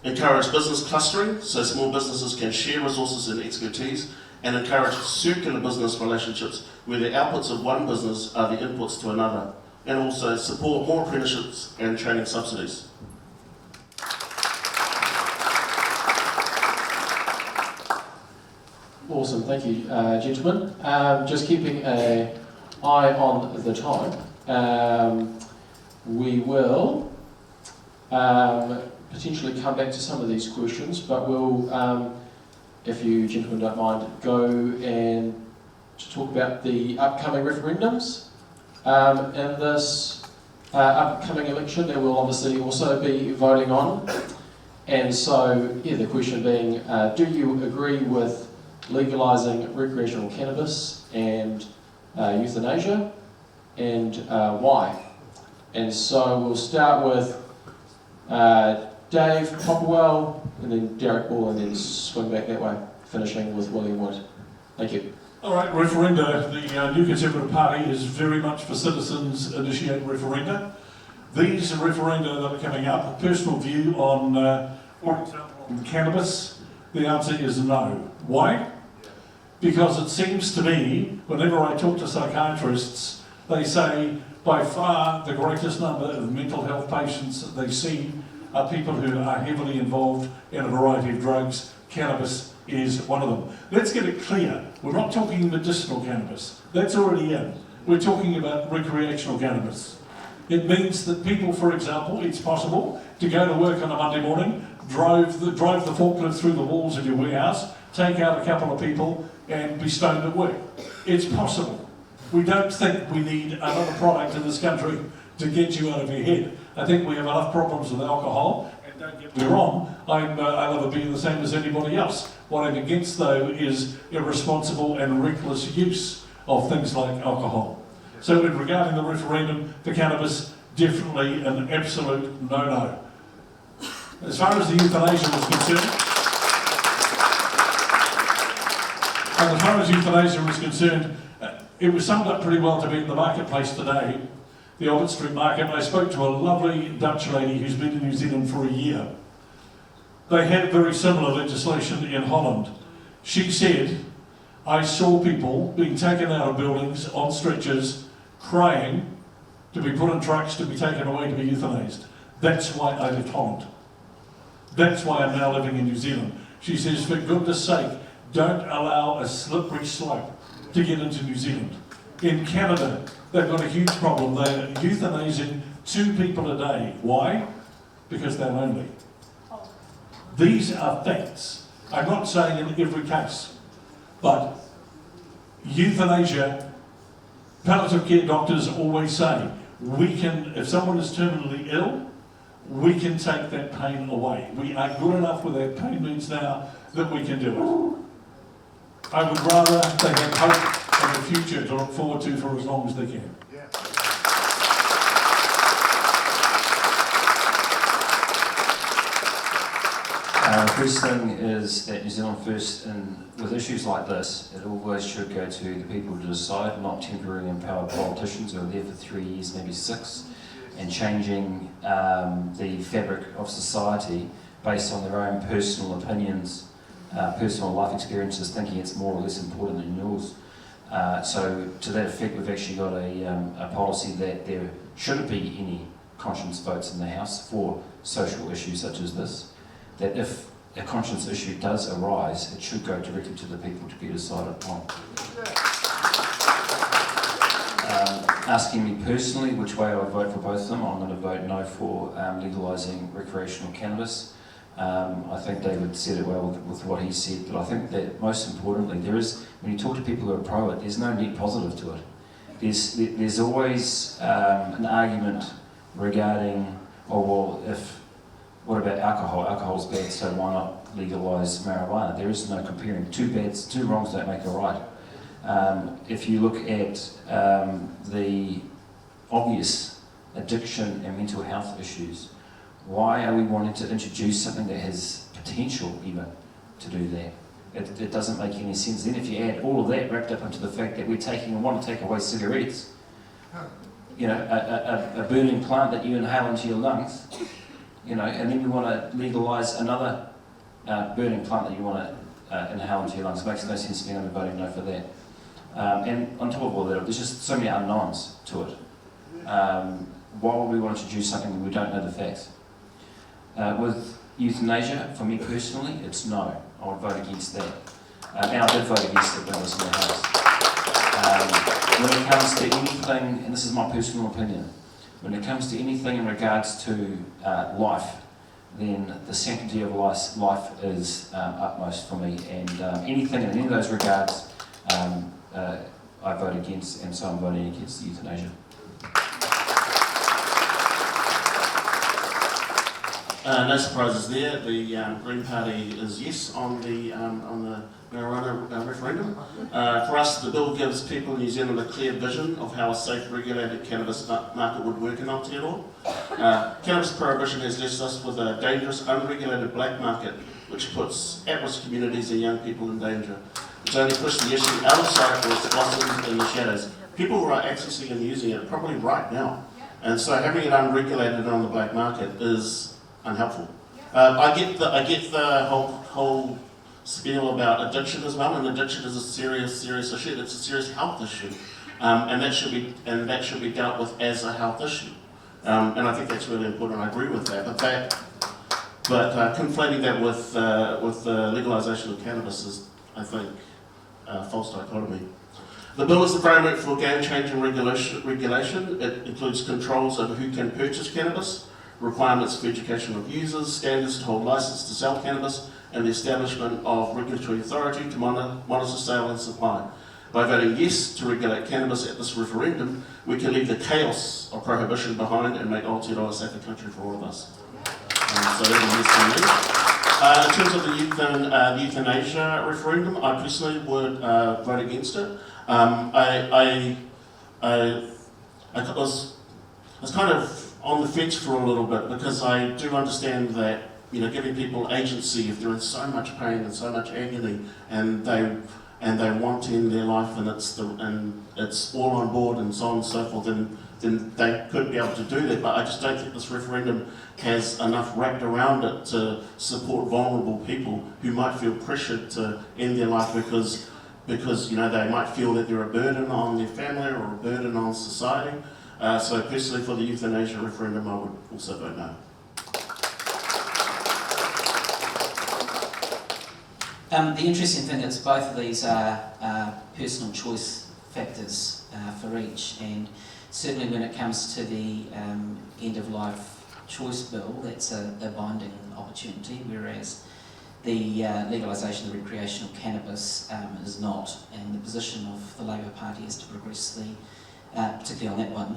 Encourage business clustering so small businesses can share resources and expertise, and encourage circular business relationships where the outputs of one business are the inputs to another, and also support more apprenticeships and training subsidies. Awesome, thank you, gentlemen. Just keeping an eye on the time, we will potentially come back to some of these questions, but we'll, if you gentlemen don't mind, go and talk about the upcoming referendums. In this upcoming election, there will obviously also be voting on, and so the question being, do you agree with legalising recreational cannabis and euthanasia, and why? And so we'll start with Dave Poppelwell, and then Darroch Ball, and then swing back that way, finishing with William Wood. Thank you. All right, referenda. The New Conservative Party is very much for citizens-initiated referenda. These referenda that are coming up, a personal view on, for example, in cannabis? The answer is no. Why? Because it seems to me, whenever I talk to psychiatrists, they say by far the greatest number of mental health patients that they see are people who are heavily involved in a variety of drugs. Cannabis is one of them. Let's get it clear. We're not talking medicinal cannabis. That's already in. We're talking about recreational cannabis. It means that people, for example, it's possible to go to work on a Monday morning, drive the forklift through the walls of your warehouse, take out a couple of people and be stoned at work. It's possible. We don't think we need another product in this country to get you out of your head. I think we have enough problems with alcohol, and don't get me wrong, I love a beer the same as anybody else. What I'm against, though, is irresponsible and reckless use of things like alcohol. So in regarding the referendum for cannabis, definitely an absolute no-no. As far as the euthanasia is concerned, it was summed up pretty well to me in the marketplace today, the Albert Street Market. I spoke to a lovely Dutch lady who's been in New Zealand for a year. They have very similar legislation in Holland. She said, I saw people being taken out of buildings on stretchers, crying, to be put in trucks, to be taken away, to be euthanized. That's why I left Holland. That's why I'm now living in New Zealand. She says, for goodness sake, don't allow a slippery slope to get into New Zealand. In Canada, they've got a huge problem. They're euthanizing 2 people a day. Why? Because they're lonely. These are facts. I'm not saying in every case, but euthanasia, palliative care doctors always say, we can, if someone is terminally ill, we can take that pain away. We are good enough with our pain meds now that we can do it. I would rather they have hope and a future to look forward to for as long as they can. The first thing is that New Zealand First, with issues like this, it always should go to the people to decide, not temporarily empowered politicians who are there for 3 years, maybe 6, and changing the fabric of society based on their own personal opinions, personal life experiences, thinking it's more or less important than yours. So to that effect, we've actually got a policy that there shouldn't be any conscience votes in the House for social issues such as this. That if a conscience issue does arise, it should go directly to the people to be decided upon. Asking me personally which way I would vote for both of them, I'm going to vote no for legalising recreational cannabis. I think David said it well with what he said, but I think that most importantly, when you talk to people who are pro it, there's no net positive to it. There's always an argument regarding, what about alcohol? Alcohol's bad, so why not legalise marijuana? There is no comparing. Two wrongs don't make a right. If you look at the obvious addiction and mental health issues, why are we wanting to introduce something that has potential even to do that? It doesn't make any sense. Then if you add all of that wrapped up into the fact that we want to take away cigarettes, you know, a burning plant that you inhale into your lungs, you know, and then you want to legalise another burning plant that you want to inhale into your lungs. It makes no sense to me. I'm voting no for that. And on top of all that, there's just so many unknowns to it. Why would we want to introduce something when we don't know the facts? With euthanasia, for me personally, it's no. I would vote against that. And I did vote against it when I was in the House. When it comes to anything, and this is my personal opinion, when it comes to anything in regards to life, then the sanctity of life is utmost for me. And anything in any of those regards, I vote against, and so I'm voting against euthanasia. No surprises there. The Green Party is yes on the marijuana referendum. For us, the bill gives people in New Zealand a clear vision of how a safe, regulated cannabis market would work in Aotearoa. Cannabis prohibition has left us with a dangerous, unregulated black market, which puts at-risk communities and young people in danger. It's only pushed the issue out of sight or it's blossomed in the shadows. People who are accessing and using it probably right now. And so having it unregulated on the black market is unhelpful. I get the whole spiel about addiction as well, and addiction is a serious issue. It's a serious health issue, and that should be dealt with as a health issue. And I think that's really important. I agree with that. But conflating that with the legalisation of cannabis is, I think, a false dichotomy. The bill is the framework for game-changing regulation. It includes controls over who can purchase cannabis, requirements for education of users, standards to hold licence to sell cannabis, and the establishment of regulatory authority to monitor sale and supply. By voting yes to regulate cannabis at this referendum, we can leave the chaos of prohibition behind and make Aotearoa a safer country for all of us. So that's a yes from me. In terms of the euthanasia referendum, I personally would vote against it. I was kind of on the fence for a little bit, because I do understand that, you know, giving people agency if they're in so much pain and so much agony, and they want to end their life, and it's all on board and so on and so forth, then they could be able to do that. But I just don't think this referendum has enough wrapped around it to support vulnerable people who might feel pressured to end their life because you know, they might feel that they're a burden on their family or a burden on society. So personally, for the euthanasia referendum, I would also vote no. The interesting thing is both of these are personal choice factors for each, and certainly when it comes to the end-of-life choice bill, that's a binding opportunity, whereas the legalisation of recreational cannabis is not, and the position of the Labour Party is to progress particularly on that one,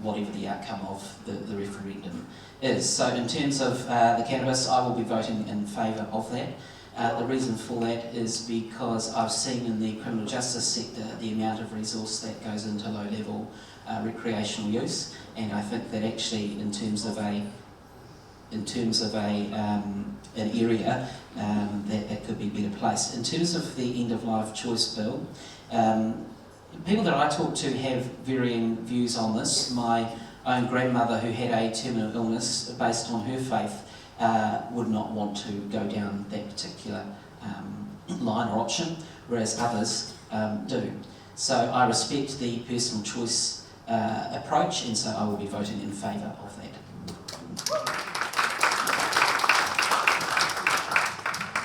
whatever the outcome of the referendum is. So in terms of the cannabis, I will be voting in favour of that. The reason for that is because I've seen in the criminal justice sector the amount of resource that goes into low-level recreational use, and I think that actually in terms of an area that could be better placed. In terms of the end-of-life choice bill, people that I talk to have varying views on this. My own grandmother, who had a terminal illness, based on her faith, would not want to go down that particular line or option, whereas others do. So I respect the personal choice approach, and so I will be voting in favour of that.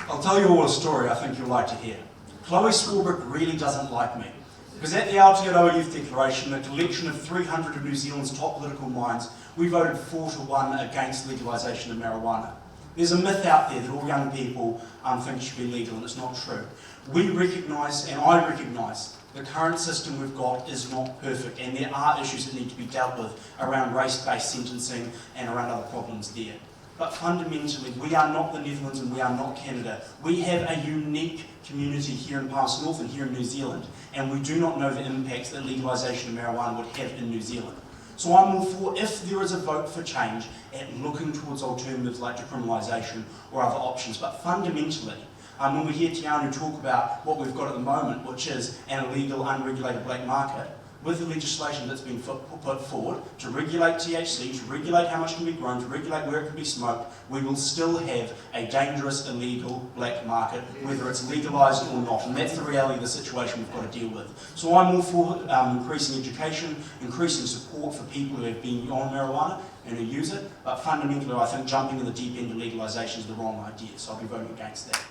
I'll tell you all a story I think you'll like to hear. Chloe Swarbrick really doesn't like me, because at the Aotearoa Youth Declaration, a collection of 300 of New Zealand's top political minds, we voted 4-1 against legalisation of marijuana. There's a myth out there that all young people think it should be legal, and it's not true. We recognise, and I recognise, the current system we've got is not perfect, and there are issues that need to be dealt with around race-based sentencing and around other problems there. But fundamentally, we are not the Netherlands and we are not Canada. We have a unique community here in Palmerston North and here in New Zealand, and we do not know the impacts that legalisation of marijuana would have in New Zealand. So I'm all for, if there is a vote for change, at looking towards alternatives like decriminalisation or other options. But fundamentally, when we hear Teanau talk about what we've got at the moment, which is an illegal, unregulated black market, with the legislation that's been put forward to regulate THC, to regulate how much can be grown, to regulate where it can be smoked, we will still have a dangerous, illegal black market, whether it's legalised or not. And that's the reality of the situation we've got to deal with. So I'm all for increasing education, increasing support for people who have been on marijuana and who use it, but fundamentally I think jumping in the deep end of legalisation is the wrong idea, so I'll be voting against that.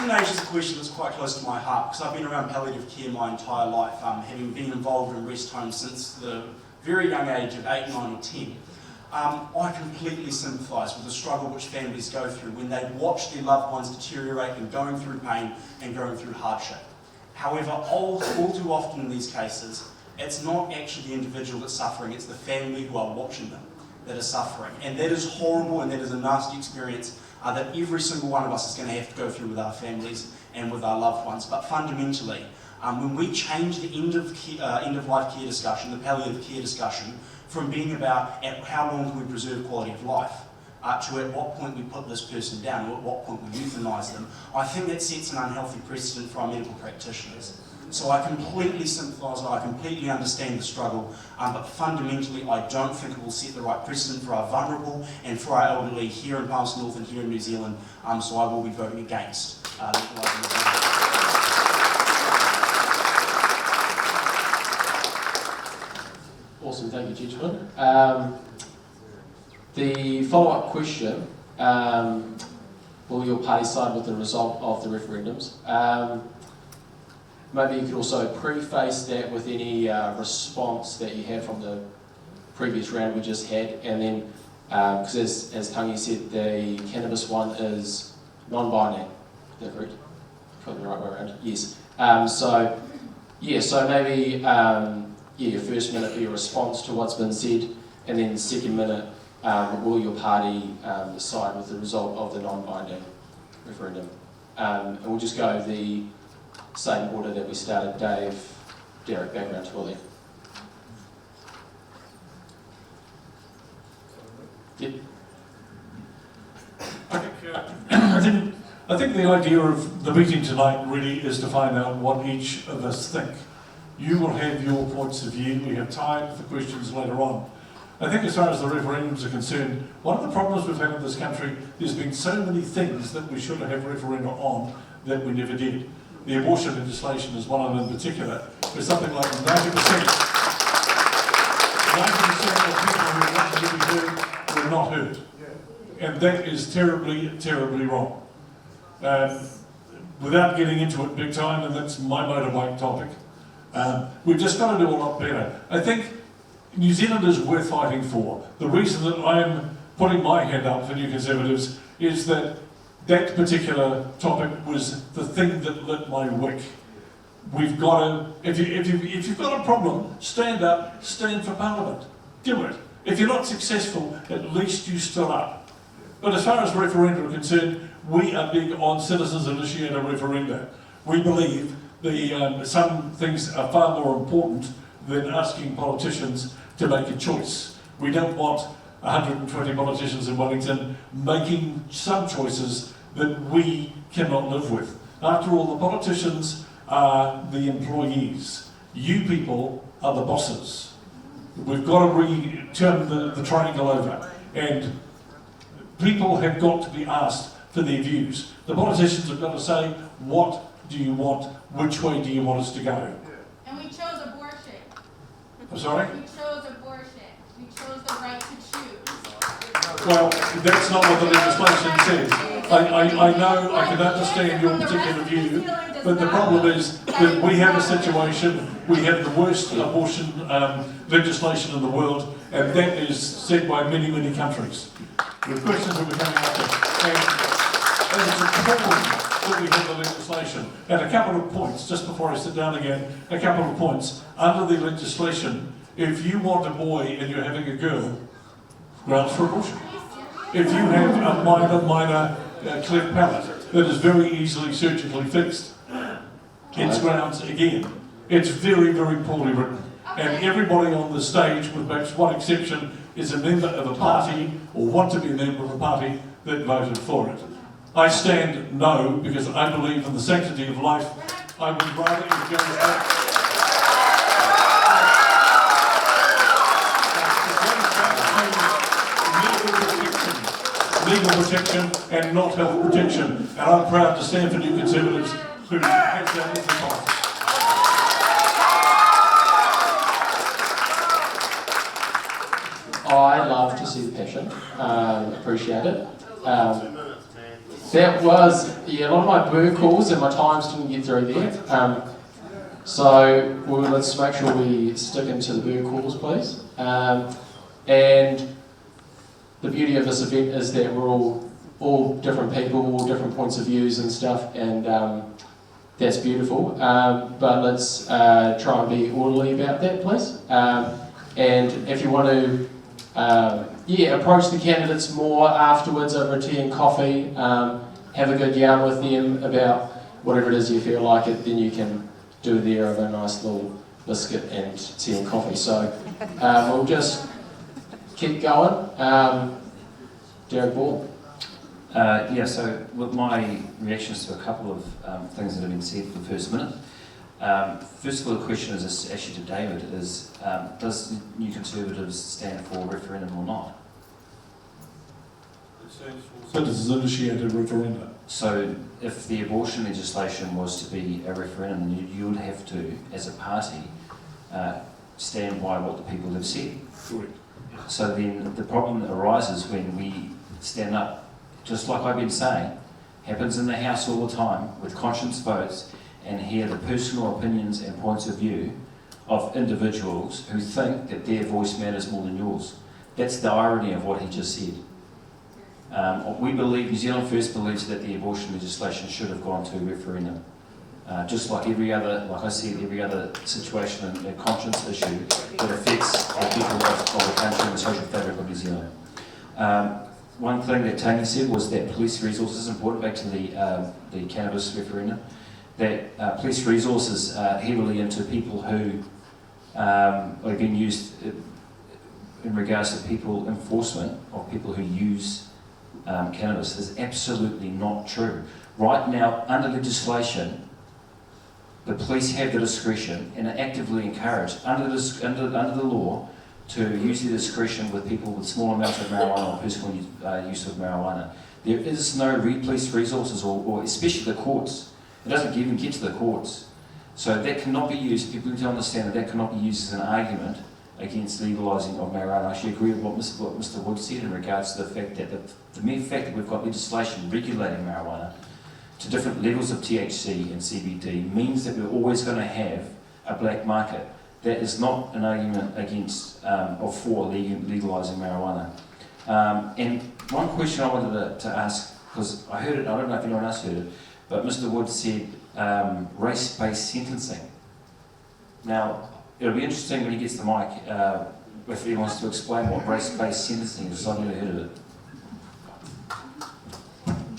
Euthanasia is a question that's quite close to my heart, because I've been around palliative care my entire life, having been involved in rest homes since the very young age of 8, 9 or 10. I completely sympathise with the struggle which families go through when they watch their loved ones deteriorate and going through pain and going through hardship. However, all too often in these cases, it's not actually the individual that's suffering, it's the family who are watching them that are suffering. And that is horrible, and that is a nasty experience that every single one of us is going to have to go through with our families and with our loved ones. But fundamentally, when we change the end-of-life care discussion, the palliative care discussion, from being about at how long can we preserve quality of life, to at what point we put this person down, or at what point we euthanise them, I think that sets an unhealthy precedent for our medical practitioners. So I completely sympathise and I completely understand the struggle, but fundamentally I don't think it will set the right precedent for our vulnerable and for our elderly here in Palmerston North and here in New Zealand, so I will be voting against legalising the Awesome, thank you, gentlemen. The follow-up question, will your party side with the result of the referendums? Maybe you could also preface that with any response that you have from the previous round we just had, and then, because as Tangi said, the cannabis one is non-binding, is that correct? From the right way around, yes. So maybe your first minute be a response to what's been said, and then the second minute, will your party side with the result of the non-binding referendum? And we'll just go the same order that we started. Dave, Darroch, back around to Willie. Yep. I think the idea of the meeting tonight really is to find out what each of us think. You will have your points of view. We have time for questions later on. I think as far as the referendums are concerned, one of the problems we've had in this country, there's been so many things that we should have referendum on that we never did. The abortion legislation is one of them in particular, where something like 90% of people who wanted to be heard were not heard. And that is terribly, terribly wrong. Without getting into it big time, and that's my motorbike topic, we've just got to do a lot better. I think New Zealand is worth fighting for. The reason that I'm putting my hand up for New Conservatives is that that particular topic was the thing that lit my wick. We've got to, if you've got a problem, stand up, stand for Parliament. Do it. If you're not successful, at least you stood up. But as far as referenda are concerned, we are big on citizens-initiated referenda. We believe some things are far more important than asking politicians to make a choice. We don't want 120 politicians in Wellington making some choices that we cannot live with. After all, the politicians are the employees. You people are the bosses. We've got to turn the triangle over, and people have got to be asked for their views. The politicians have got to say, what do you want? Which way do you want us to go? And we chose abortion. I'm sorry? We chose abortion. We chose the right to choose. Well, that's not what the legislation says. I know, I can understand your particular view, but the problem is that we have a situation, we have the worst abortion legislation in the world, and that is said by many, many countries. The questions that we're coming up with, and it's important that we have the legislation. And a couple of points, just before I sit down again, a couple of points. Under the legislation, if you want a boy and you're having a girl, grounds for abortion. If you have a minor cleft palate that is very easily surgically fixed, it's grounds again. It's very, very poorly written. And everybody on the stage, with perhaps one exception, is a member of a party, or want to be a member of a party, that voted for it. I stand no, because I believe in the sanctity of life. I would rather it goes back. Legal protection and not health protection. And I'm proud to stand for New Conservatives who has that as a policy. I love to see the passion. Appreciate it. That was, a lot of my bird calls and my times didn't get through there. So let's make sure we stick into the bird calls, please. And the beauty of this event is that we're all different people, all different points of views and stuff, and that's beautiful. But let's try and be orderly about that, please. And if you want to approach the candidates more afterwards over a tea and coffee, have a good yarn with them about whatever it is you feel like it, then you can do there of a nice little biscuit and tea and coffee. So we'll just keep going. Darroch Ball. So with my reactions to a couple of things that have been said for the first minute, First of all, the question is actually to David, is does New Conservatives stand for referendum or not? Citizens initiated referendum. So if the abortion legislation was to be a referendum, you would have to, as a party, stand by what the people have said. Correct. So then the problem that arises when we stand up, just like I've been saying, happens in the House all the time with conscience votes, and hear the personal opinions and points of view of individuals who think that their voice matters more than yours. That's the irony of what he just said. We believe, New Zealand First believes that the abortion legislation should have gone to referendum. Just like every other, like I said, every other situation and a conscience issue that affects the people of the country and the social fabric of New Zealand. One thing that Tangi said was that police resources, important back to the cannabis referendum, that police resources are heavily into people who are being used in regards to people enforcement of people who use cannabis is absolutely not true. Right now, under legislation, the police have the discretion and are actively encouraged under the law to use their discretion with people with small amounts of marijuana or personal use of marijuana. There is no police resources or especially the courts. It doesn't even get to the courts. So that cannot be used, people need to understand that cannot be used as an argument against legalising of marijuana. I actually agree with what Mr. Wood said in regards to the fact that the mere fact that we've got legislation regulating marijuana to different levels of THC and CBD means that we're always going to have a black market. That is not an argument against or for legalising marijuana. And one question I wanted to ask, because I heard it, I don't know if anyone else heard it, but Mr. Wood said race-based sentencing. Now, it'll be interesting when he gets the mic if he wants to explain what race-based sentencing is. I've never heard of it.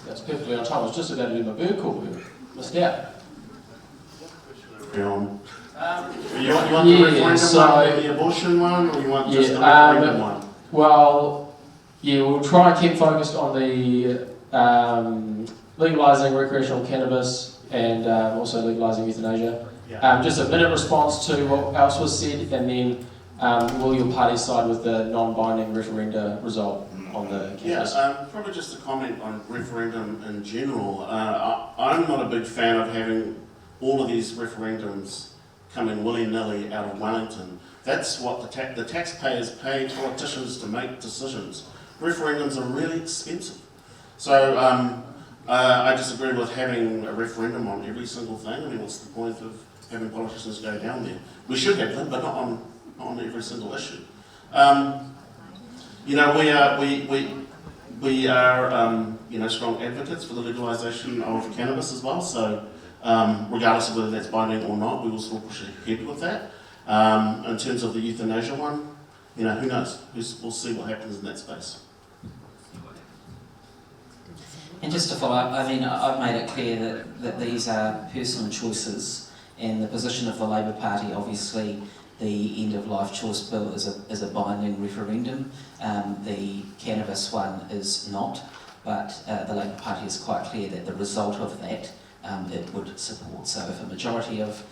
That's perfectly on time. I was just about to do my bird call. Missed out. You want the referendum one, the abortion one, or you want just the referendum one? Well, yeah, we'll try and keep focused on the legalising recreational cannabis and also legalising euthanasia. Yeah. Just a minute response to what else was said, and then will your party side with the non-binding referenda result on the cannabis? Probably just a comment on referendum in general. I'm not a big fan of having all of these referendums coming willy-nilly out of Wellington. That's what the taxpayers pay politicians to make decisions. Referendums are really expensive. So I disagree with having a referendum on every single thing. I mean, what's the point of having politicians go down there? We should have them, but not on every single issue. You know, we are you know, strong advocates for the legalisation of cannabis as well. So regardless of whether that's binding or not, we will still push ahead with that. In terms of the euthanasia one, you know, who knows? We'll see what happens in that space. And just to follow up, I mean, I've made it clear that these are personal choices, and the position of the Labour Party, obviously, the end-of-life choice bill is a binding referendum. The cannabis one is not, but the Labour Party is quite clear that the result of that it would support. So if a majority of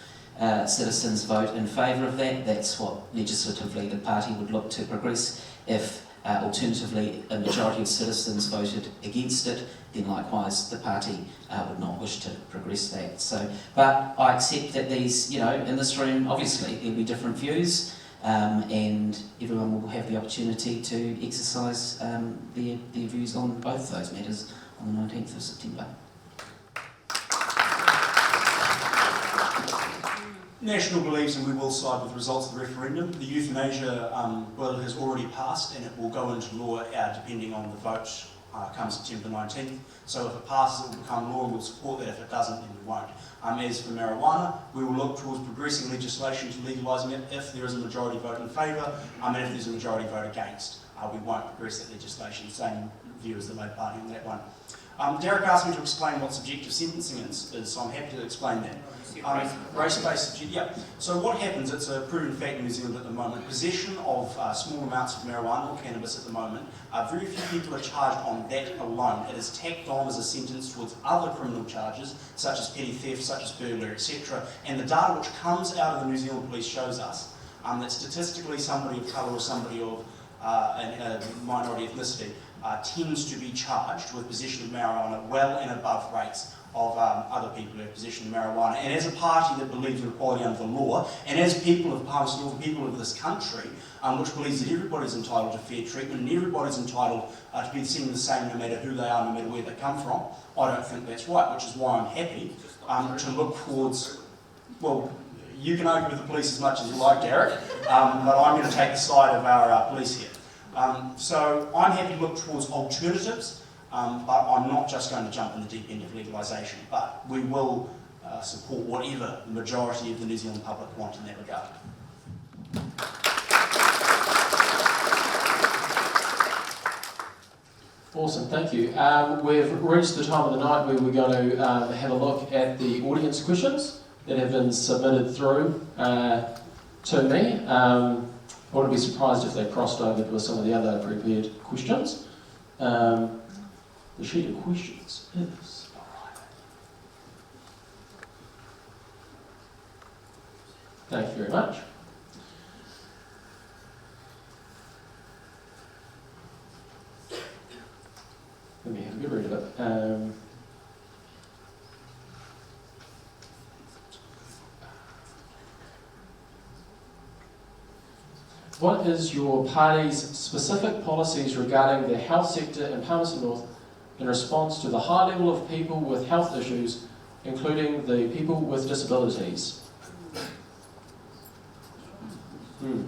citizens vote in favour of that, that's what legislatively the party would look to progress. If alternatively a majority of citizens voted against it, then likewise the party would not wish to progress that. So, but I accept that these, you know, in this room, obviously there'll be different views, and everyone will have the opportunity to exercise their views on both those matters on the 19th of September. National believes, and we will side with the results of the referendum. The euthanasia bill has already passed, and it will go into law depending on the vote come September 19th. So if it passes, it will become law, and we'll support that. If it doesn't, then we won't. As for marijuana, we will look towards progressing legislation to legalising it if there is a majority vote in favour, and if there's a majority vote against. We won't progress that legislation. Same view as the Labour Party on that one. Darroch asked me to explain what subjective sentencing is, so I'm happy to explain that. Race-based, yeah. So what happens, it's a proven fact in New Zealand at the moment, possession of small amounts of marijuana or cannabis at the moment, very few people are charged on that alone. It is tacked on as a sentence towards other criminal charges, such as petty theft, such as burglary, etc. And the data which comes out of the New Zealand Police shows us that statistically somebody of colour or somebody of a minority ethnicity tends to be charged with possession of marijuana well and above rates of other people who have possession of marijuana. And as a party that believes in equality under the law, and as people of Palmerston North, people of this country, which believes that everybody's entitled to fair treatment and everybody's entitled to be seen the same no matter who they are, no matter where they come from, I don't think that's right, which is why I'm happy to look towards, well, you can argue with the police as much as you like, Darroch, but I'm going to take the side of our police here. So I'm happy to look towards alternatives, but I'm not just going to jump in the deep end of legalisation, but we will support whatever the majority of the New Zealand public want in that regard. Awesome, thank you. We've reached the time of the night where we're going to have a look at the audience questions that have been submitted through to me. I wouldn't be surprised if they crossed over with some of the other prepared questions. The sheet of questions is... Thank you very much. Let me have a good read of it. What is your party's specific policies regarding the health sector in Palmerston North in response to the high level of people with health issues, including the people with disabilities? Who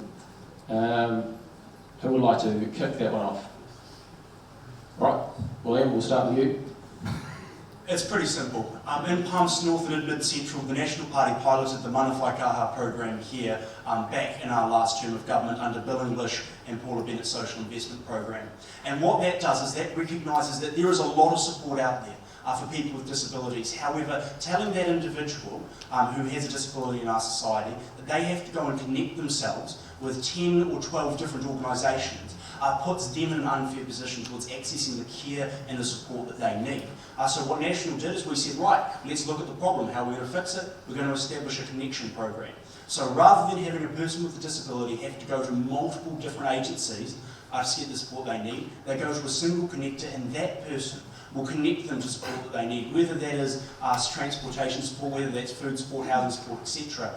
would like to kick that one off? Right, William, we'll start with you. It's pretty simple. In Palmerston North and in Mid-Central, the National Party piloted the Mana Whai Kaha program here back in our last term of government under Bill English and Paula Bennett's social investment program. And what that does is that recognises that there is a lot of support out there for people with disabilities. However, telling that individual who has a disability in our society that they have to go and connect themselves with 10 or 12 different organisations puts them in an unfair position towards accessing the care and the support that they need. So what National did is we said, right, let's look at the problem. How are we going to fix it? We're going to establish a connection program. So rather than having a person with a disability have to go to multiple different agencies to get the support they need, they go to a single connector, and that person will connect them to support that they need, whether that is transportation support, whether that's food support, housing support, etc.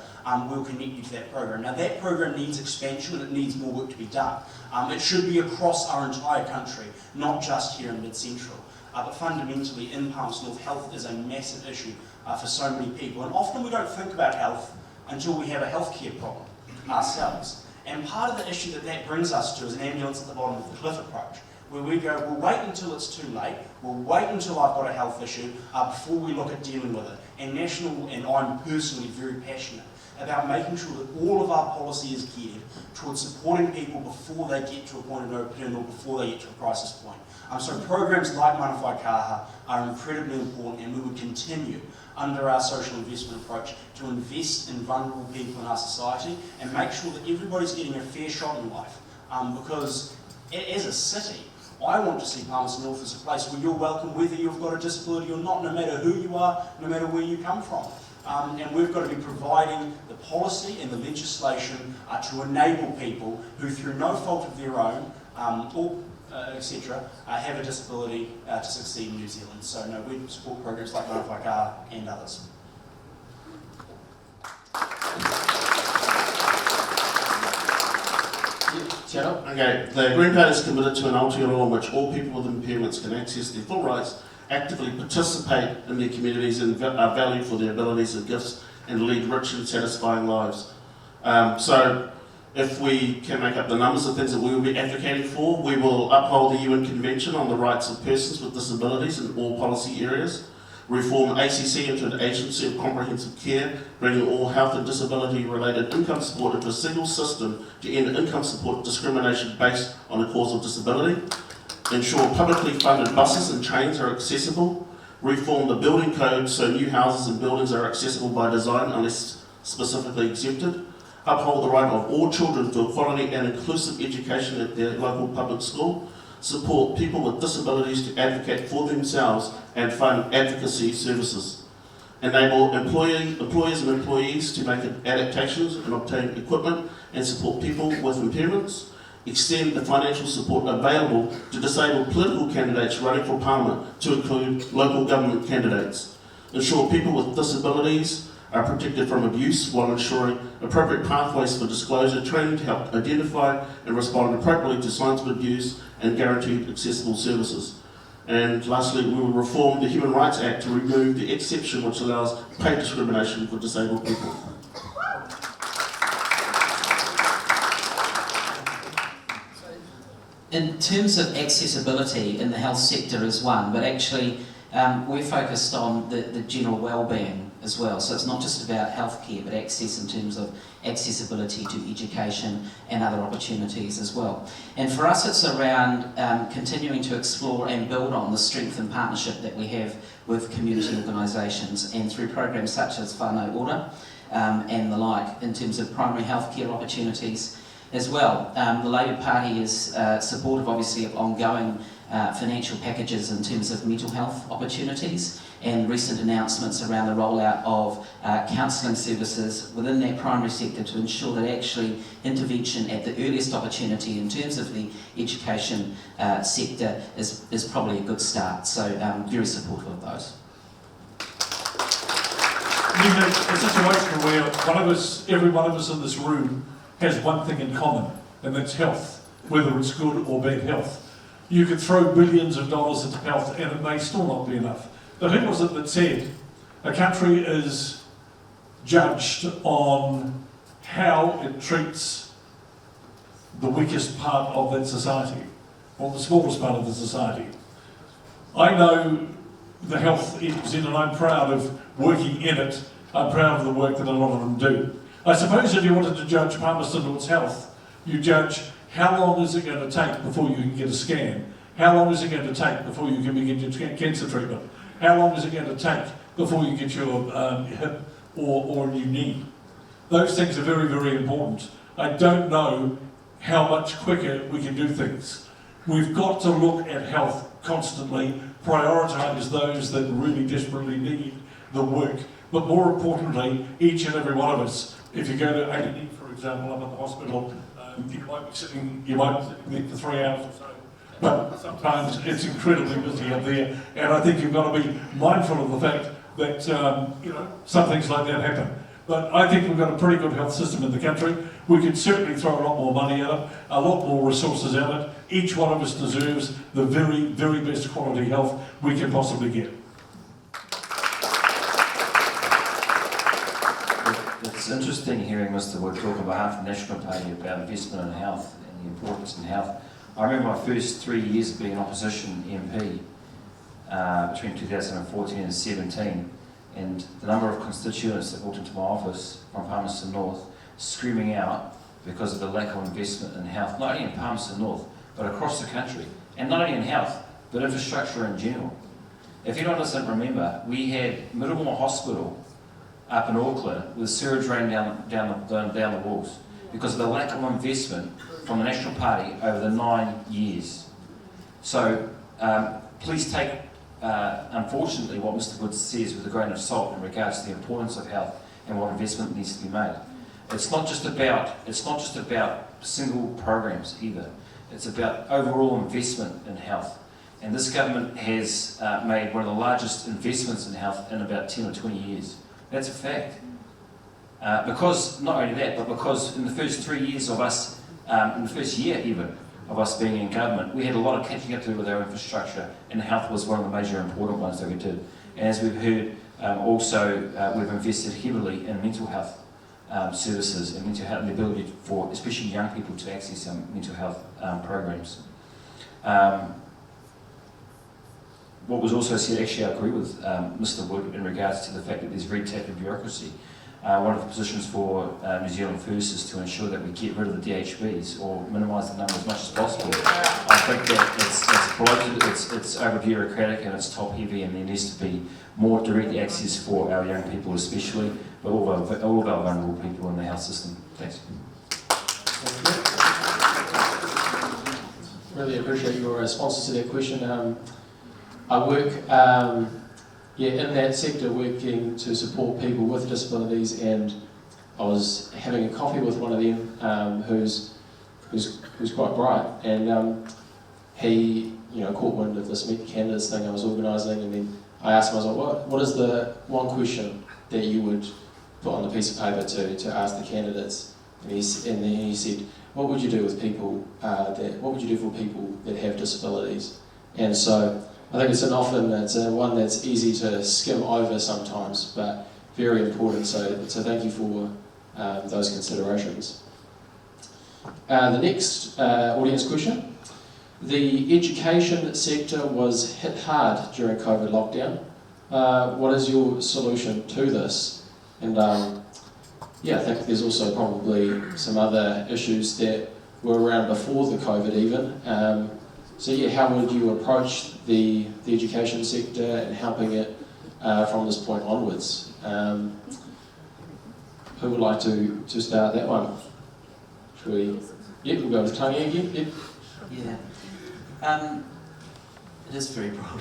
We'll connect you to that program. Now that program needs expansion and it needs more work to be done. It should be across our entire country, not just here in Mid-Central. But fundamentally in Palmerston North, health is a massive issue for so many people. And often we don't think about health until we have a healthcare problem ourselves. And part of the issue that that brings us to is an ambulance at the bottom of the cliff approach, where we go, we'll wait until it's too late, we'll wait until I've got a health issue before we look at dealing with it. And National, and I'm personally very passionate about making sure that all of our policy is geared towards supporting people before they get to a point of no return or before they get to a crisis point. So programs like Mana Whai Kaha are incredibly important, and we would continue under our social investment approach to invest in vulnerable people in our society and make sure that everybody's getting a fair shot in life. Because as a city, I want to see Palmerston North as a place where you're welcome whether you've got a disability or not, no matter who you are, no matter where you come from. And we've got to be providing the policy and the legislation to enable people who, through no fault of their own, etc., have a disability to succeed in New Zealand. So no, we support programs like Mana Whai Kaha and others. Okay, the Green Party is committed to an Aotearoa in which all people with impairments can access their full rights, actively participate in their communities and are valued for their abilities and gifts and lead rich and satisfying lives. So if we can make up the numbers of things that we will be advocating for, we will uphold the UN Convention on the Rights of Persons with Disabilities in all policy areas, reform ACC into an agency of comprehensive care, bringing all health and disability-related income support into a single system to end income support discrimination based on a cause of disability, ensure publicly funded buses and trains are accessible, reform the building code so new houses and buildings are accessible by design unless specifically exempted, uphold the right of all children to a quality and inclusive education at their local public school, support people with disabilities to advocate for themselves and fund advocacy services, enable employers and employees to make adaptations and obtain equipment and support people with impairments, extend the financial support available to disabled political candidates running for Parliament to include local government candidates, ensure people with disabilities are protected from abuse while ensuring appropriate pathways for disclosure, training to help identify and respond appropriately to signs of abuse and guaranteed accessible services. And lastly, we will reform the Human Rights Act to remove the exception which allows pay discrimination for disabled people. In terms of accessibility in the health sector is one, but actually we're focused on the general well-being as well. So it's not just about healthcare, but access in terms of accessibility to education and other opportunities as well. And for us, it's around continuing to explore and build on the strength and partnership that we have with community organisations, and through programs such as Whānau and the like, in terms of primary healthcare opportunities as well. The Labour Party is supportive, obviously, of ongoing financial packages in terms of mental health opportunities, and recent announcements around the rollout of counselling services within that primary sector to ensure that actually intervention at the earliest opportunity in terms of the education sector is probably a good start. So very supportive of those. You know, a situation where every one of us in this room has one thing in common, and that's health, whether it's good or bad health. You could throw billions of dollars into health and it may still not be enough. But who was it that said a country is judged on how it treats the weakest part of that society, or the smallest part of the society? I know the health is in, and I'm proud of working in it. I'm proud of the work that a lot of them do. I suppose if you wanted to judge Palmerston North's health, you judge how long is it going to take before you can get a scan? How long is it going to take before you can begin your cancer treatment? How long is it going to take before you get your hip or a new knee? Those things are very, very important. I don't know how much quicker we can do things. We've got to look at health constantly, prioritise those that really desperately need the work. But more importantly, each and every one of us, if you go to A&E, for example, up at the hospital, you might be sitting there for 3 hours or so. But sometimes it's incredibly busy up there, and I think you've got to be mindful of the fact that some things like that happen. But I think we've got a pretty good health system in the country. We could certainly throw a lot more money at it, a lot more resources at it. Each one of us deserves the very, very best quality health we can possibly get. It's interesting hearing Mr. Wood talk on behalf of the National Party about investment in health and the importance in health. I remember my first 3 years of being an opposition MP between 2014 and 2017, and the number of constituents that walked into my office from Palmerston North screaming out because of the lack of investment in health, not only in Palmerston North, but across the country, and not only in health, but infrastructure in general. If anyone doesn't remember, we had Middlemore Hospital up in Auckland with sewage running down the walls because of the lack of investment from the National Party over the 9 years. So please take, unfortunately, what Mr. Wood says with a grain of salt in regards to the importance of health and what investment needs to be made. It's not just about single programs either. It's about overall investment in health. And this government has made one of the largest investments in health in about 10 or 20 years. That's a fact. Because, not only that, but because in the first 3 years of us, in the first year even, of us being in government, we had a lot of catching up to do with our infrastructure, and health was one of the major important ones that we did. And as we've heard, also we've invested heavily in mental health services and mental health and the ability for especially young people to access some mental health programs. What was also said, actually I agree with Mr. Wood in regards to the fact that there's red tape and bureaucracy. one of the positions for New Zealand First is to ensure that we get rid of the DHBs or minimise the number as much as possible. I think that it's bloated, it's over bureaucratic and it's top heavy, and there needs to be more direct access for our young people especially, but all of our vulnerable people in the health system. Thanks. Really appreciate your responses to that question. I work in that sector, working to support people with disabilities, and I was having a coffee with one of them who's quite bright, and he caught wind of this Meet the Candidates thing I was organising, and then I asked him, I was like, what is the one question that you would put on the piece of paper to ask the candidates? And then he said, what would you do with people what would you do for people that have disabilities? And so I think it's one that's easy to skim over sometimes, but very important. So thank you for those considerations. The next audience question. The education sector was hit hard during COVID lockdown. What is your solution to this? And I think there's also probably some other issues that were around before the COVID even. How would you approach the education sector and helping it from this point onwards? Who would like to start that one? Should we? Yep, we'll go with Tangi again. Yep. Yeah. It is very broad.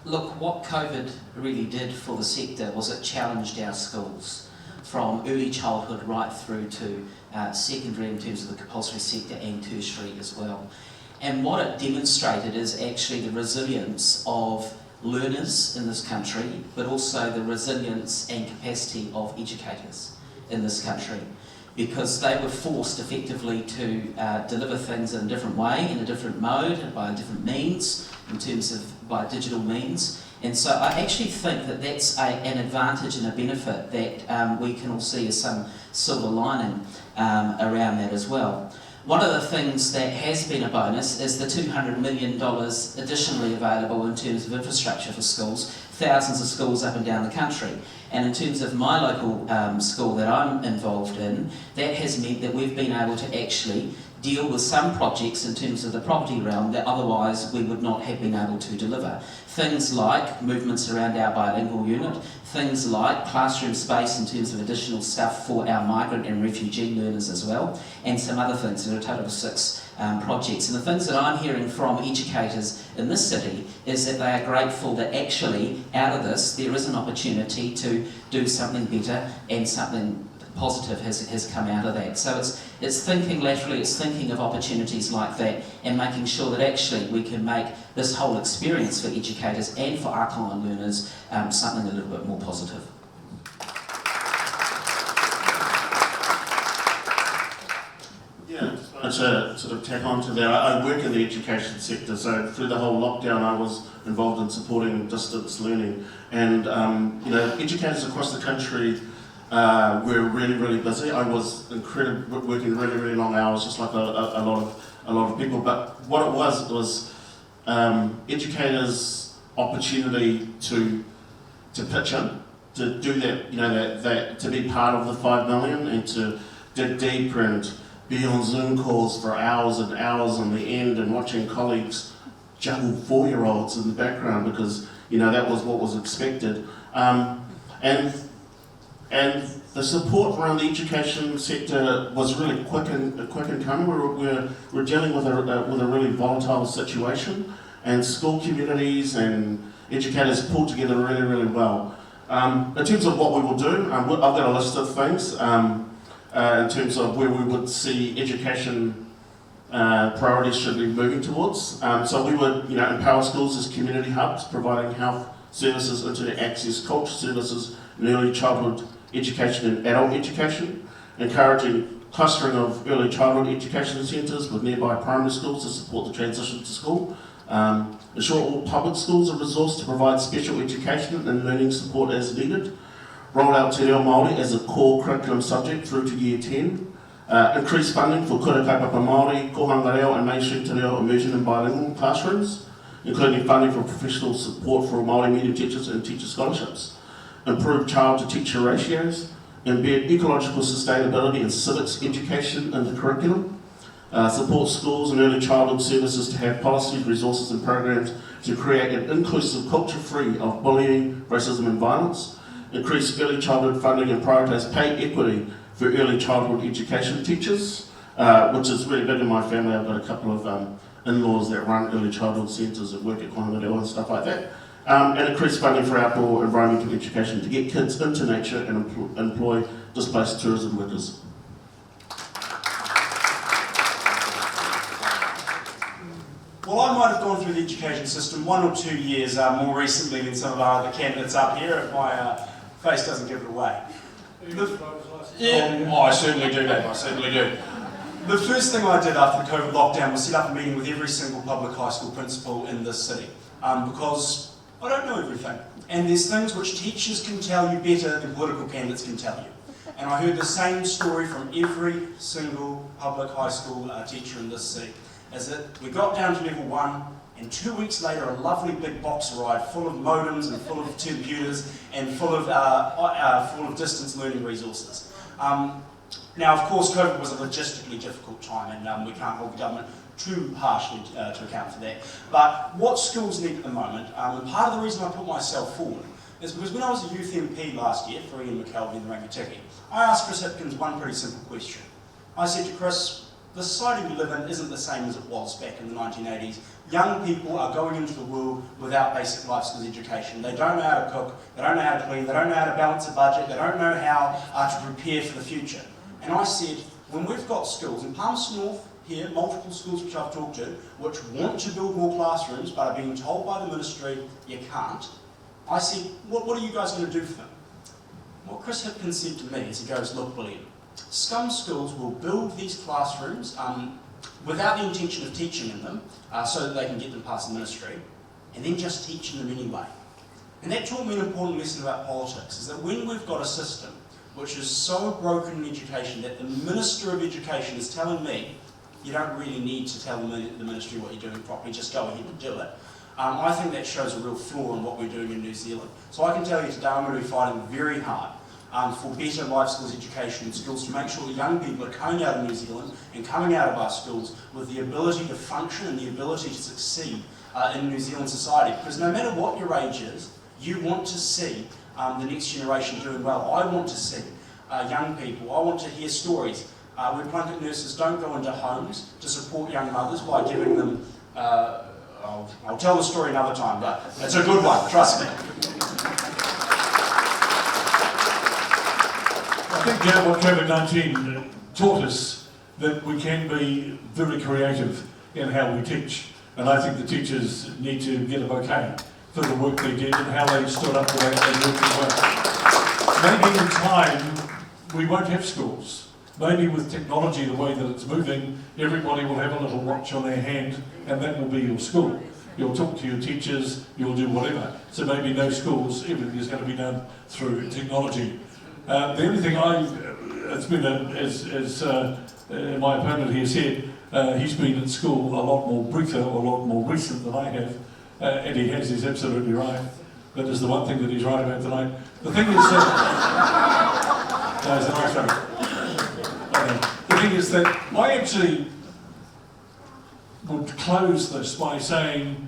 Look, what COVID really did for the sector was it challenged our schools from early childhood right through to secondary in terms of the compulsory sector and tertiary as well. And what it demonstrated is actually the resilience of learners in this country, but also the resilience and capacity of educators in this country, because they were forced effectively to deliver things in a different way, in a different mode, and by different means, in terms of by digital means. And so I actually think that that's an advantage and a benefit that we can all see as some silver lining around that as well. One of the things that has been a bonus is the $200 million additionally available in terms of infrastructure for schools, thousands of schools up and down the country. And in terms of my local school that I'm involved in, that has meant that we've been able to actually deal with some projects in terms of the property realm that otherwise we would not have been able to deliver. Things like movements around our bilingual unit, things like classroom space in terms of additional stuff for our migrant and refugee learners as well, and some other things. There are a total of 6 projects. And the things that I'm hearing from educators in this city is that they are grateful that actually out of this there is an opportunity to do something better, and something positive has come out of that. So it's thinking laterally, it's thinking of opportunities like that, and making sure that actually we can make this whole experience for educators and for our client learners something a little bit more positive. Yeah, to sort of tack on to that, I work in the education sector, so through the whole lockdown I was involved in supporting distance learning, and educators across the country were really, really busy. I was working really, really long hours, just like a lot of people. But what it was educators' opportunity to pitch in, to do that, that to be part of the 5 million, and to dig deeper and be on Zoom calls for hours and hours on the end, and watching colleagues juggle 4-year-olds in the background, because that was what was expected. And the support around the education sector was really quick and coming. We're dealing with a really volatile situation, and school communities and educators pulled together really, really well. In terms of what we will do, I've got a list of things in terms of where we would see education priorities should be moving towards. So we would, empower schools as community hubs, providing health services, internet access, culture services, and early childhood education and adult education, encouraging clustering of early childhood education centres with nearby primary schools to support the transition to school, ensure all public schools are resourced to provide special education and learning support as needed, roll out Te Reo Māori as a core curriculum subject through to Year 10, increase funding for kura kaupapa Māori, kohanga reo and mainstream te reo immersion in bilingual classrooms, including funding for professional support for Māori medium teachers and teacher scholarships. improve child-to-teacher ratios, embed ecological sustainability and civics education in the curriculum, support schools and early childhood services to have policies, resources and programs to create an inclusive culture free of bullying, racism and violence, increase early childhood funding and prioritise pay equity for early childhood education teachers, which is really big in my family. I've got a couple of in-laws that run early childhood centres that work at Aotearoa and stuff like that. And increase funding for outdoor environmental education to get kids into nature and employ displaced tourism workers. Well, I might have gone through the education system 1 or 2 years more recently than some of our other candidates up here, if my face doesn't give it away. Yeah, I certainly do, Dave, I certainly do. The first thing I did after the COVID lockdown was set up a meeting with every single public high school principal in this city, because I don't know everything. And there's things which teachers can tell you better than political candidates can tell you. And I heard the same story from every single public high school teacher in this city, is that we got down to level 1, and 2 weeks later a lovely big box arrived full of modems and full of computers and full of distance learning resources. Now, of course, COVID was a logistically difficult time, and we can't hold the government too harshly to account for that. But what schools need at the moment, and part of the reason I put myself forward, is because when I was a youth MP last year for Ian McKelvey in the Rangitikei, I asked Chris Hipkins one pretty simple question. I said to Chris, the society we live in isn't the same as it was back in the 1980s. Young people are going into the world without basic life skills education. They don't know how to cook, they don't know how to clean, they don't know how to balance a budget, they don't know how to prepare for the future. And I said, when we've got schools, in Palmerston North here, multiple schools which I've talked to, which want to build more classrooms but are being told by the ministry, you can't, I said, what are you guys going to do for them? What Chris Hipkins said to me is, he goes, look, William, scum schools will build these classrooms without the intention of teaching in them, so that they can get them past the ministry, and then just teaching them anyway. And that taught me an important lesson about politics, is that when we've got a system which is so broken in education that the Minister of Education is telling me, you don't really need to tell the ministry what you're doing properly, just go ahead and do it. I think that shows a real flaw in what we're doing in New Zealand. So I can tell you today I'm going to be fighting very hard for better life skills education in schools to make sure that young people are coming out of New Zealand and coming out of our schools with the ability to function and the ability to succeed in New Zealand society. Because no matter what your age is, you want to see the next generation doing well. I want to see young people, I want to hear stories where Plunket nurses don't go into homes to support young mothers by giving them, I'll tell the story another time, but it's a good one, trust me. I think what COVID-19 taught us, that we can be very creative in how we teach, and I think the teachers need to get a bouquet for the work they did and how they stood up for that and worked as well. Maybe in time we won't have schools. Maybe with technology the way that it's moving, everybody will have a little watch on their hand and that will be your school. You'll talk to your teachers, you'll do whatever. So maybe no schools, everything is going to be done through technology. The only thing it's been, as my opponent here said, he's been at school a lot more briefer, or a lot more recent than I have, and he's absolutely right. That is the one thing that he's right about tonight. The thing is that, it's a nice one. The thing is that I actually would close this by saying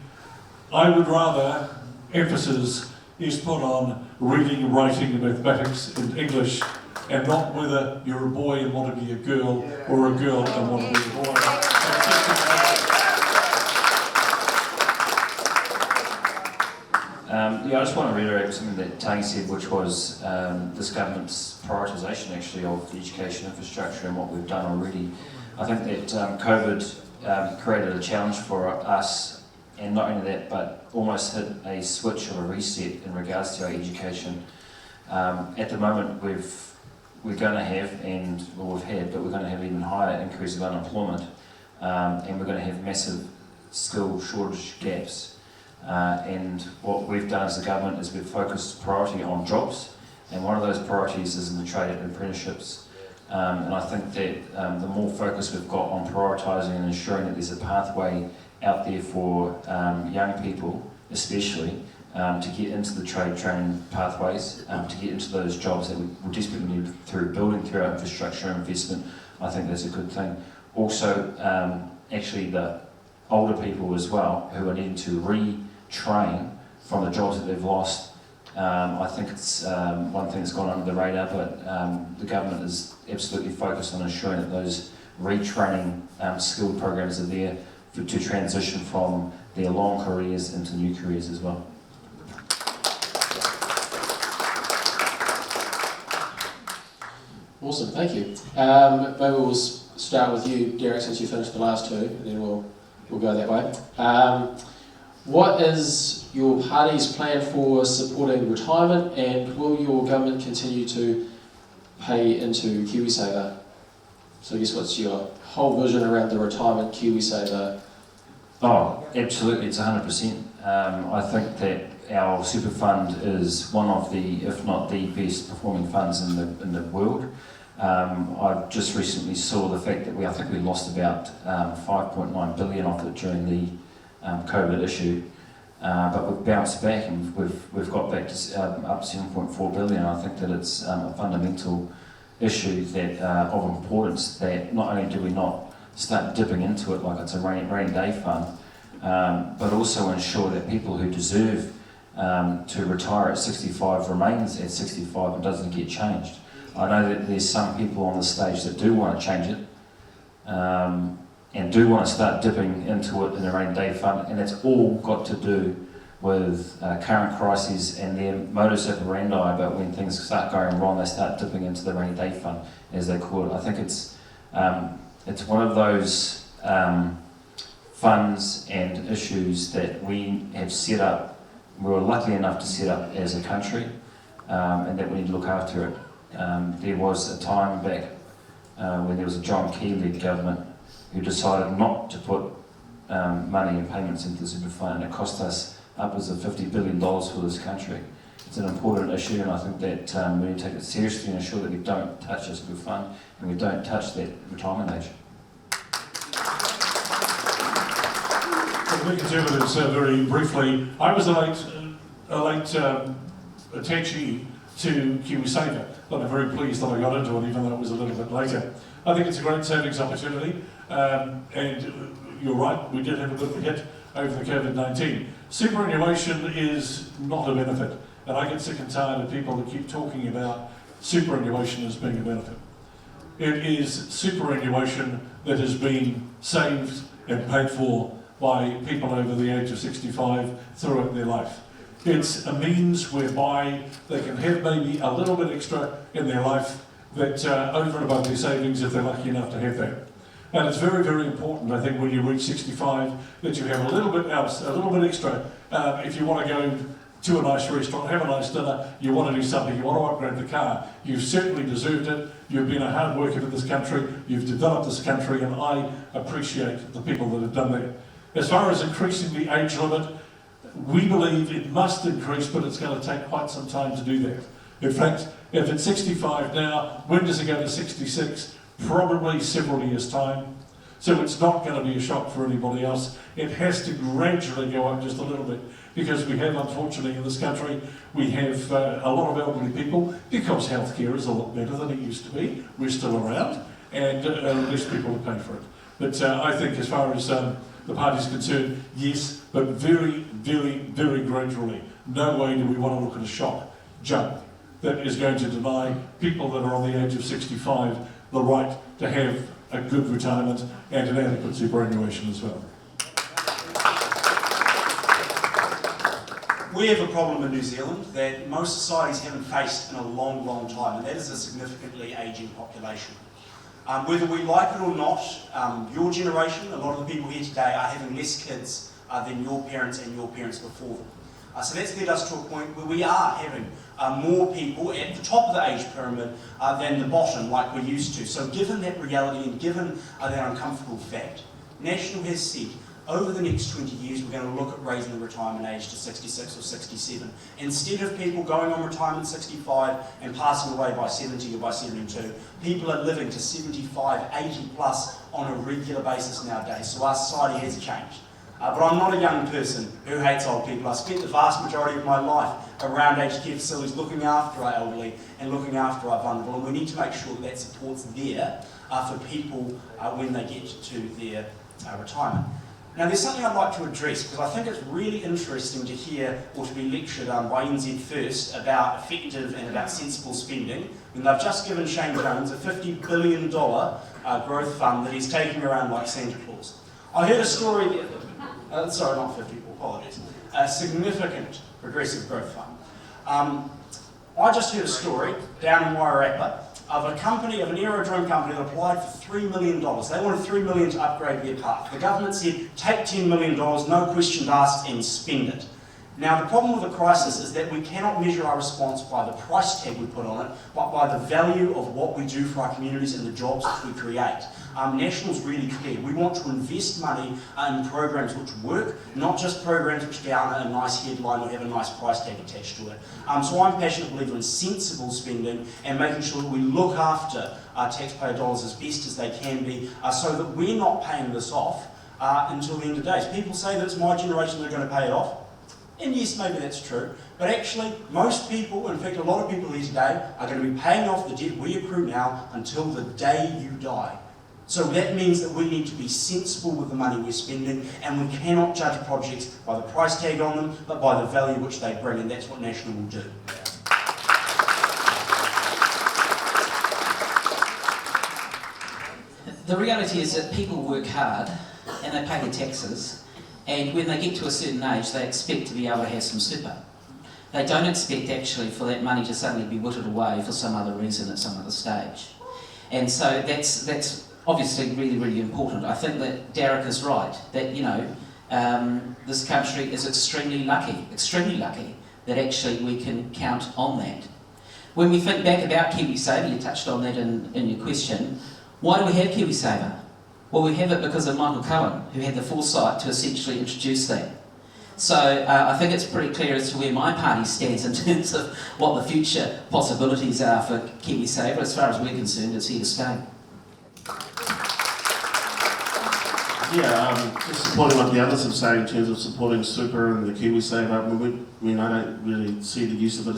I would rather emphasis is put on reading, writing, and mathematics and English, and not whether you're a boy and want to be a girl, or a girl and want to be a boy. Yeah, I just want to reiterate something that Tangi said, which was this government's prioritisation actually of the education infrastructure and what we've done already. I think that COVID created a challenge for us, and not only that, but almost hit a switch of a reset in regards to our education. At the moment, we're going to have, and well, we've had, but we're going to have even higher increase of unemployment, and we're going to have massive skill shortage gaps. And what we've done as a government is we've focused priority on jobs, and one of those priorities is in the trade and apprenticeships. And I think that the more focus we've got on prioritising and ensuring that there's a pathway out there for young people, especially, to get into the trade training pathways, to get into those jobs that we desperately need through building through our infrastructure and investment. I think that's a good thing. Also, actually the older people as well who are needing to retrain from the jobs that they've lost. I think it's one thing that's gone under the radar, but the government is absolutely focused on ensuring that those retraining skilled programs are there to transition from their long careers into new careers as well. Awesome, thank you. Maybe we'll start with you, Darroch, since you finished the last two, and then we'll go that way. What is your party's plan for supporting retirement, and will your government continue to pay into KiwiSaver? So I guess what's your whole vision around the retirement KiwiSaver? Oh, absolutely, it's 100%. I think that our super fund is one of the, if not the best performing funds in the world. I just recently saw the fact that I think we lost about 5.9 billion off it during the COVID issue, but we've bounced back and we've got back to up 7.4 billion. I think that it's a fundamental issue that of importance that not only do we not start dipping into it like it's a rainy day fund, but also ensure that people who deserve to retire at 65 remains at 65 and doesn't get changed. I know that there's some people on the stage that do want to change it and do want to start dipping into it in a rainy day fund, and it's all got to do with current crises and their modus operandi about when things start going wrong, they start dipping into the rainy day fund, as they call it. I think it's one of those funds and issues that we have set up, we were lucky enough to set up as a country, and that we need to look after it. There was a time back when there was a John Key-led government who decided not to put money and payments into the super fund, and it cost us upwards of $50 billion for this country. It's an important issue, and I think that we need to take it seriously and ensure that we don't touch the super fund and we don't touch that retirement age. The Conservatives, very briefly, I was a late attachee to KiwiSaver, but I'm very pleased that I got into it, even though it was a little bit later. I think it's a great savings opportunity, and you're right, we did have a bit of a hit over the COVID-19. Superannuation is not a benefit, and I get sick and tired of people that keep talking about superannuation as being a benefit. It is superannuation that has been saved and paid for by people over the age of 65 throughout their life. It's a means whereby they can have maybe a little bit extra in their life that over and above their savings if they're lucky enough to have that. And it's very, very important, I think, when you reach 65 that you have a little bit else, a little bit extra. If you want to go to a nice restaurant, have a nice dinner, you want to do something, you want to upgrade the car, you've certainly deserved it. You've been a hard worker for this country, you've developed this country, and I appreciate the people that have done that. As far as increasing the age limit, we believe it must increase, but it's going to take quite some time to do that. In fact, if it's 65 now, when does it go to 66? Probably several years' time. So it's not going to be a shock for anybody else. It has to gradually go up just a little bit, because we have, unfortunately, in this country, we have a lot of elderly people, because healthcare is a lot better than it used to be. We're still around, and less people to pay for it. But I think as far as the party's concerned, yes, but very, very, very gradually. No way do we want to look at a shock jump that is going to deny people that are on the age of 65 the right to have a good retirement and an adequate superannuation as well. We have a problem in New Zealand that most societies haven't faced in a long, long time, and that is a significantly ageing population. Whether we like it or not, your generation, a lot of the people here today, are having less kids than your parents and your parents before them. So that's led us to a point where we are having more people at the top of the age pyramid than the bottom, like we're used to. So given that reality and given that uncomfortable fact, National has said over the next 20 years we're going to look at raising the retirement age to 66 or 67. Instead of people going on retirement 65 and passing away by 70 or by 72, people are living to 75, 80 plus on a regular basis nowadays. So our society has changed. But I'm not a young person who hates old people. I spent the vast majority of my life around aged care facilities looking after our elderly and looking after our vulnerable, and we need to make sure that that support's there for people when they get to their retirement. Now there's something I'd like to address because I think it's really interesting to hear or to be lectured by NZ First about effective and about sensible spending when they've just given Shane Jones a $50 billion growth fund that he's taking around like Santa Claus. I heard a story, sorry, not 50, apologies, a significant progressive growth fund. I just heard a story down in Wairarapa of a company, of an aerodrome company that applied for $3 million. They wanted $3 million to upgrade their park. The government said, take $10 million, no questions asked, and spend it. Now, the problem with the crisis is that we cannot measure our response by the price tag we put on it, but by the value of what we do for our communities and the jobs that we create. National's really clear. We want to invest money in programs which work, not just programs which garner a nice headline or have a nice price tag attached to it. So I'm a passionate believer in sensible spending and making sure that we look after our taxpayer dollars as best as they can be, so that we're not paying this off until the end of days. People say that it's my generation that are going to pay it off. And yes, maybe that's true, but actually most people, in fact a lot of people here today, are going to be paying off the debt we accrue now until the day you die. So that means that we need to be sensible with the money we're spending, and we cannot judge projects by the price tag on them, but by the value which they bring, and that's what National will do. The reality is that people work hard and they pay their taxes, and when they get to a certain age they expect to be able to have some super. They don't expect actually for that money to suddenly be whittled away for some other reason at some other stage. And so that's obviously really, really important. I think that Darroch is right, that, you know, this country is extremely lucky that actually we can count on that. When we think back about KiwiSaver, you touched on that in your question, why do we have KiwiSaver? Well, we have it because of Michael Cullen, who had the foresight to essentially introduce that. So I think it's pretty clear as to where my party stands in terms of what the future possibilities are for KiwiSaver. As far as we're concerned, it's here to stay. Yeah, just supporting what the others have said in terms of supporting super and the KiwiSaver. I don't really see the use of it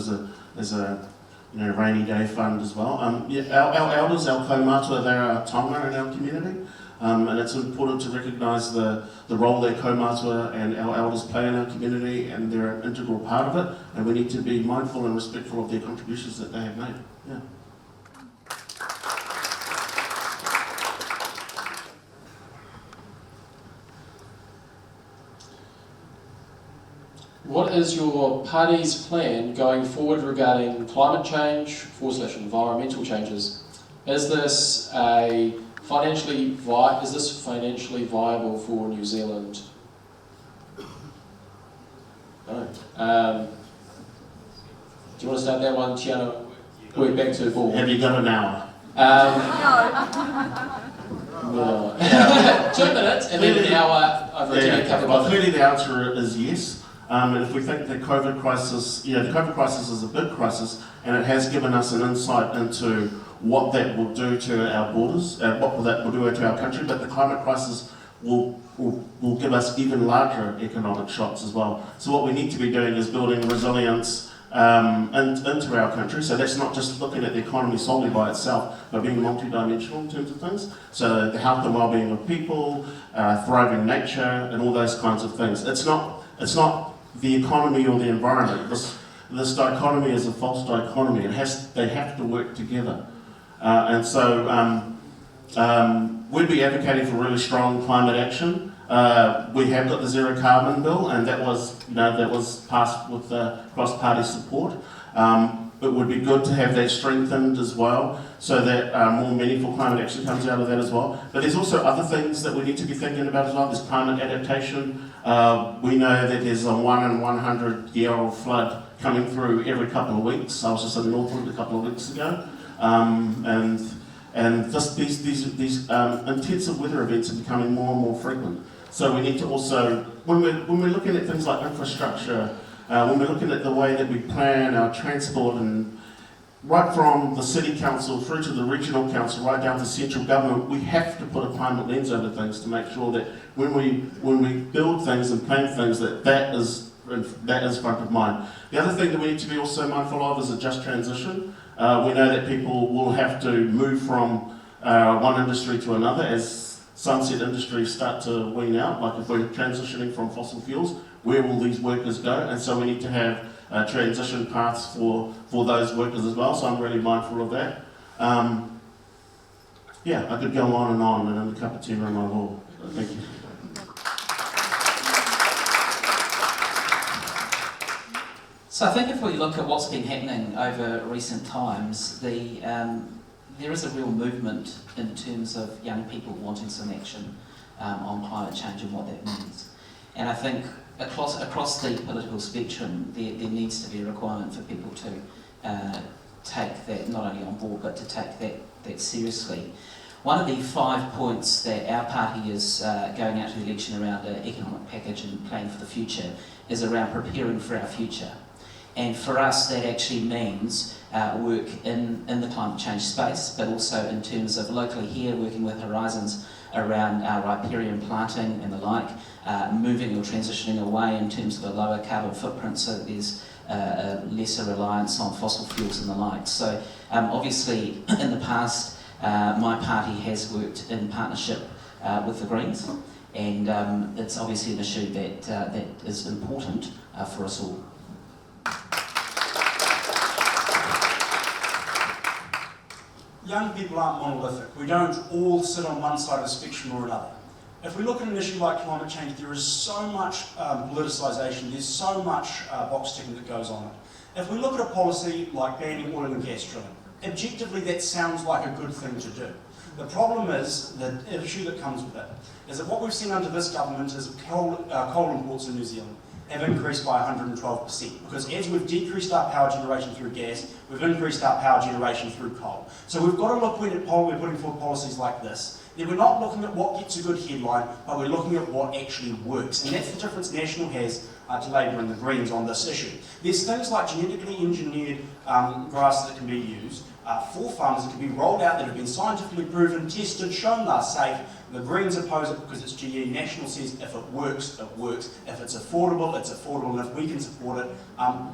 as a rainy day fund as well. Our elders, our kaumātua, they're our taonga in our community, and it's important to recognise the role that kaumātua and our elders play in our community, and they're an integral part of it, and we need to be mindful and respectful of their contributions that they have made. Yeah. What is your party's plan going forward regarding climate change / environmental changes? Is this financially viable for New Zealand? No. Do you want to start that one, Tuiono? Work back to the ball. Have you got an hour? No. 2 minutes and then an hour over a couple Well, clearly the answer is yes. And if we think the COVID crisis, the COVID crisis is a big crisis, and it has given us an insight into what that will do to our borders, what that will do to our country, but the climate crisis will give us even larger economic shocks as well. So what we need to be doing is building resilience into our country. So that's not just looking at the economy solely by itself, but being multidimensional in terms of things. So the health and well-being of people, thriving nature, and all those kinds of things. It's not the economy or the environment. This dichotomy is a false dichotomy. They have to work together. And so we'd be advocating for really strong climate action. We have got the zero carbon bill, and that was passed with cross-party support. It would be good to have that strengthened as well, so that more meaningful climate action comes out of that as well. But there's also other things that we need to be thinking about as well. There's climate adaptation. We know that there's a 1 in 100-year-old flood coming through every couple of weeks. I was just in Northland a couple of weeks ago, and just these intensive weather events are becoming more and more frequent. So we need to also, when we're looking at things like infrastructure, when we're looking at the way that we plan our transport and right from the city council through to the regional council, right down to central government, we have to put a climate lens over things to make sure that when we build things and plan things, that is front of mind. The other thing that we need to be also mindful of is a just transition. We know that people will have to move from one industry to another as sunset industries start to wean out. Like if we're transitioning from fossil fuels, where will these workers go? And so we need to have transition paths for those workers as well, so I'm really mindful of that. Yeah, I could go on, and in the cup of tea room I will. Thank you. So I think if we look at what's been happening over recent times, there is a real movement in terms of young people wanting some action on climate change and what that means. And I think across the political spectrum, there needs to be a requirement for people to take that not only on board, but to take that seriously. One of the 5 points that our party is going out to the election around an economic package and plan for the future is around preparing for our future. And for us, that actually means work in the climate change space, but also in terms of locally here, working with Horizons around our riparian planting and the like, moving or transitioning away in terms of a lower carbon footprint so that there's a lesser reliance on fossil fuels and the like. So obviously, in the past, my party has worked in partnership with the Greens, and it's obviously an issue that is important for us all. Young people aren't monolithic. We don't all sit on one side of the spectrum or another. If we look at an issue like climate change, there is so much politicisation, there's so much box ticking that goes on it. If we look at a policy like banning oil and gas drilling, objectively that sounds like a good thing to do. The problem is, the issue that comes with it, is that what we've seen under this government is coal imports in New Zealand have increased by 112%, because as we've decreased our power generation through gas, we've increased our power generation through coal. So we've got to look when we're putting forward policies like this, that we're not looking at what gets a good headline, but we're looking at what actually works. And that's the difference National has to Labour and the Greens on this issue. There's things like genetically engineered grass that can be used for farmers that can be rolled out, that have been scientifically proven, tested, shown they're safe. The Greens oppose it because it's GE. National says if it works, it works. If it's affordable, it's affordable. And if we can support it,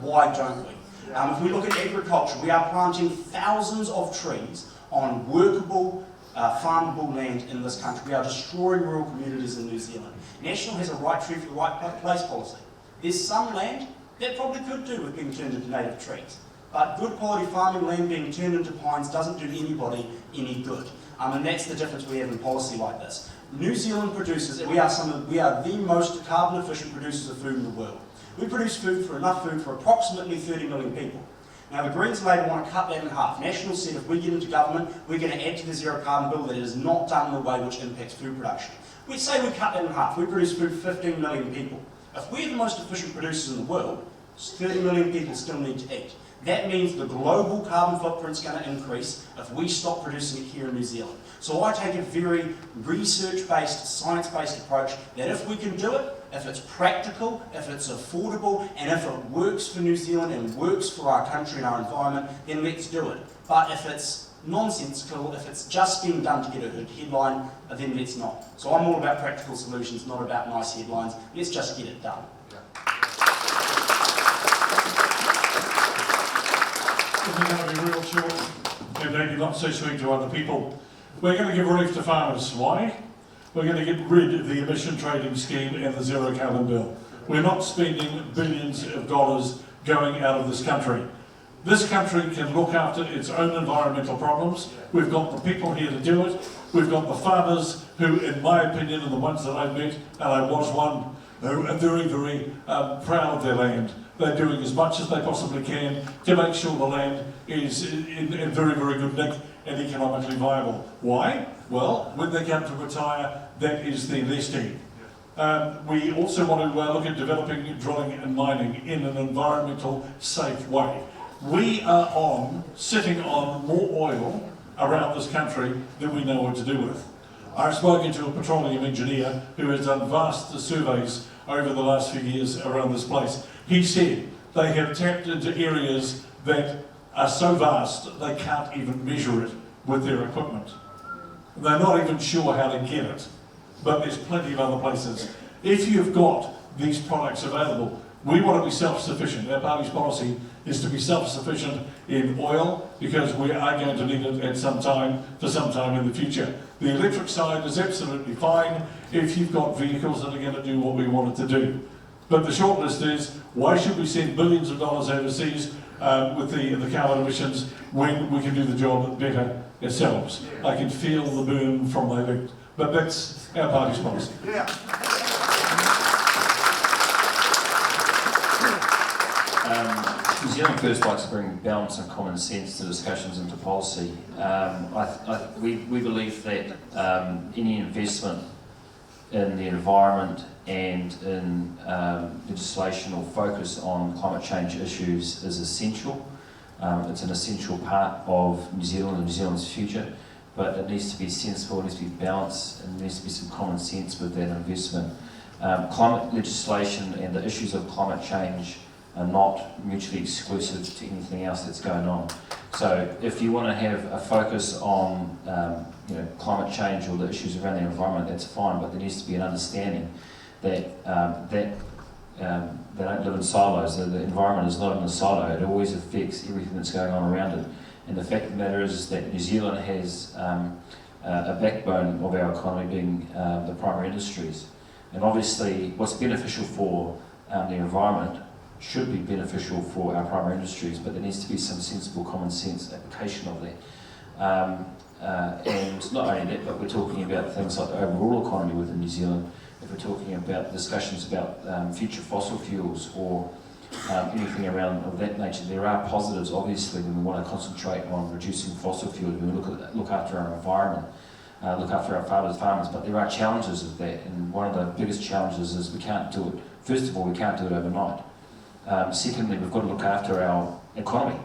why don't we? If we look at agriculture, we are planting thousands of trees on workable, farmable land in this country. We are destroying rural communities in New Zealand. National has a right tree for the right place policy. There's some land that probably could do with being turned into native trees. But good quality farming land being turned into pines doesn't do anybody any good. And that's the difference we have in policy like this. New Zealand produces, we are the most carbon efficient producers of food in the world. We produce enough food for approximately 30 million people. Now the Greens and Labour want to cut that in half. National said if we get into government, we're going to add to the zero carbon bill that it is not done in a way which impacts food production. We say we cut that in half. We produce food for 15 million people. If we're the most efficient producers in the world, 30 million people still need to eat. That means the global carbon footprint is going to increase if we stop producing it here in New Zealand. So I take a very research-based, science-based approach that if we can do it, if it's practical, if it's affordable, and if it works for New Zealand and works for our country and our environment, then let's do it. But if it's nonsensical, if it's just being done to get a headline, then let's not. So I'm all about practical solutions, not about nice headlines. Let's just get it done. We're going to be real short and maybe not so sweet to other people. We're going to give relief to farmers. Why? We're going to get rid of the emission trading scheme and the zero carbon bill. We're not spending billions of dollars going out of this country. This country can look after its own environmental problems. We've got the people here to do it. We've got the farmers who, in my opinion, are the ones that I've met, and I was one, who are very, very proud of their land. They're doing as much as they possibly can to make sure the land is in very, very good nick and economically viable. Why? Well, when they come to retire, that is their nest egg. We also want to look at developing, drilling and mining in an environmental safe way. We are sitting on more oil around this country than we know what to do with. I've spoken to a petroleum engineer who has done vast surveys over the last few years around this place. He said they have tapped into areas that are so vast they can't even measure it with their equipment. They're not even sure how to get it, but there's plenty of other places. If you've got these products available, we want to be self-sufficient. Our party's policy is to be self-sufficient in oil because we are going to need it at some time, for some time in the future. The electric side is absolutely fine if you've got vehicles that are going to do what we want it to do. But the short list is, why should we send billions of dollars overseas with the carbon emissions when we can do the job better ourselves? I can feel the burn from my leg, but that's our party's policy. New Zealand First likes to bring balance and common sense to discussions into policy. We believe that any investment in the environment and in legislation or focus on climate change issues is essential. It's an essential part of New Zealand and New Zealand's future, but it needs to be sensible, it needs to be balanced, and there needs to be some common sense with that investment. Climate legislation and the issues of climate change are not mutually exclusive to anything else that's going on. So if you want to have a focus on climate change or the issues around the environment, that's fine, but there needs to be an understanding that they don't live in silos. The environment is not in a silo. It always affects everything that's going on around it. And the fact of the matter is that New Zealand has a backbone of our economy being the primary industries. And obviously what's beneficial for the environment should be beneficial for our primary industries, but there needs to be some sensible common sense application of that. And not only that, but we're talking about things like the overall economy within New Zealand. If we're talking about discussions about future fossil fuels or anything around of that nature, there are positives obviously when we want to concentrate on reducing fossil fuels, when we look after our environment, look after our farmers, but there are challenges of that, and one of the biggest challenges is we can't do it, first of all, we can't do it overnight. Secondly, we've got to look after our economy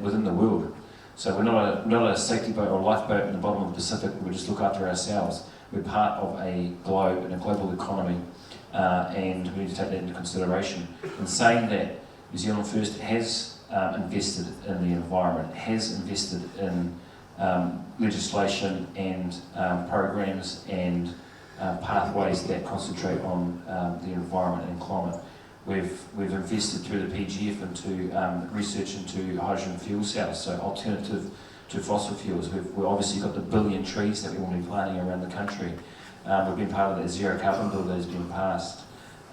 within the world. So we're not a safety boat or a lifeboat in the bottom of the Pacific, we just look after ourselves. We're part of a globe and a global economy, and we need to take that into consideration. In saying that, New Zealand First has invested in the environment, has invested in legislation and programs and pathways that concentrate on the environment and climate. We've invested through the PGF into research into hydrogen fuel cells, so alternative to fossil fuels. We've obviously got the 1 billion trees that we want to be planting around the country. We've been part of that zero carbon bill that has been passed.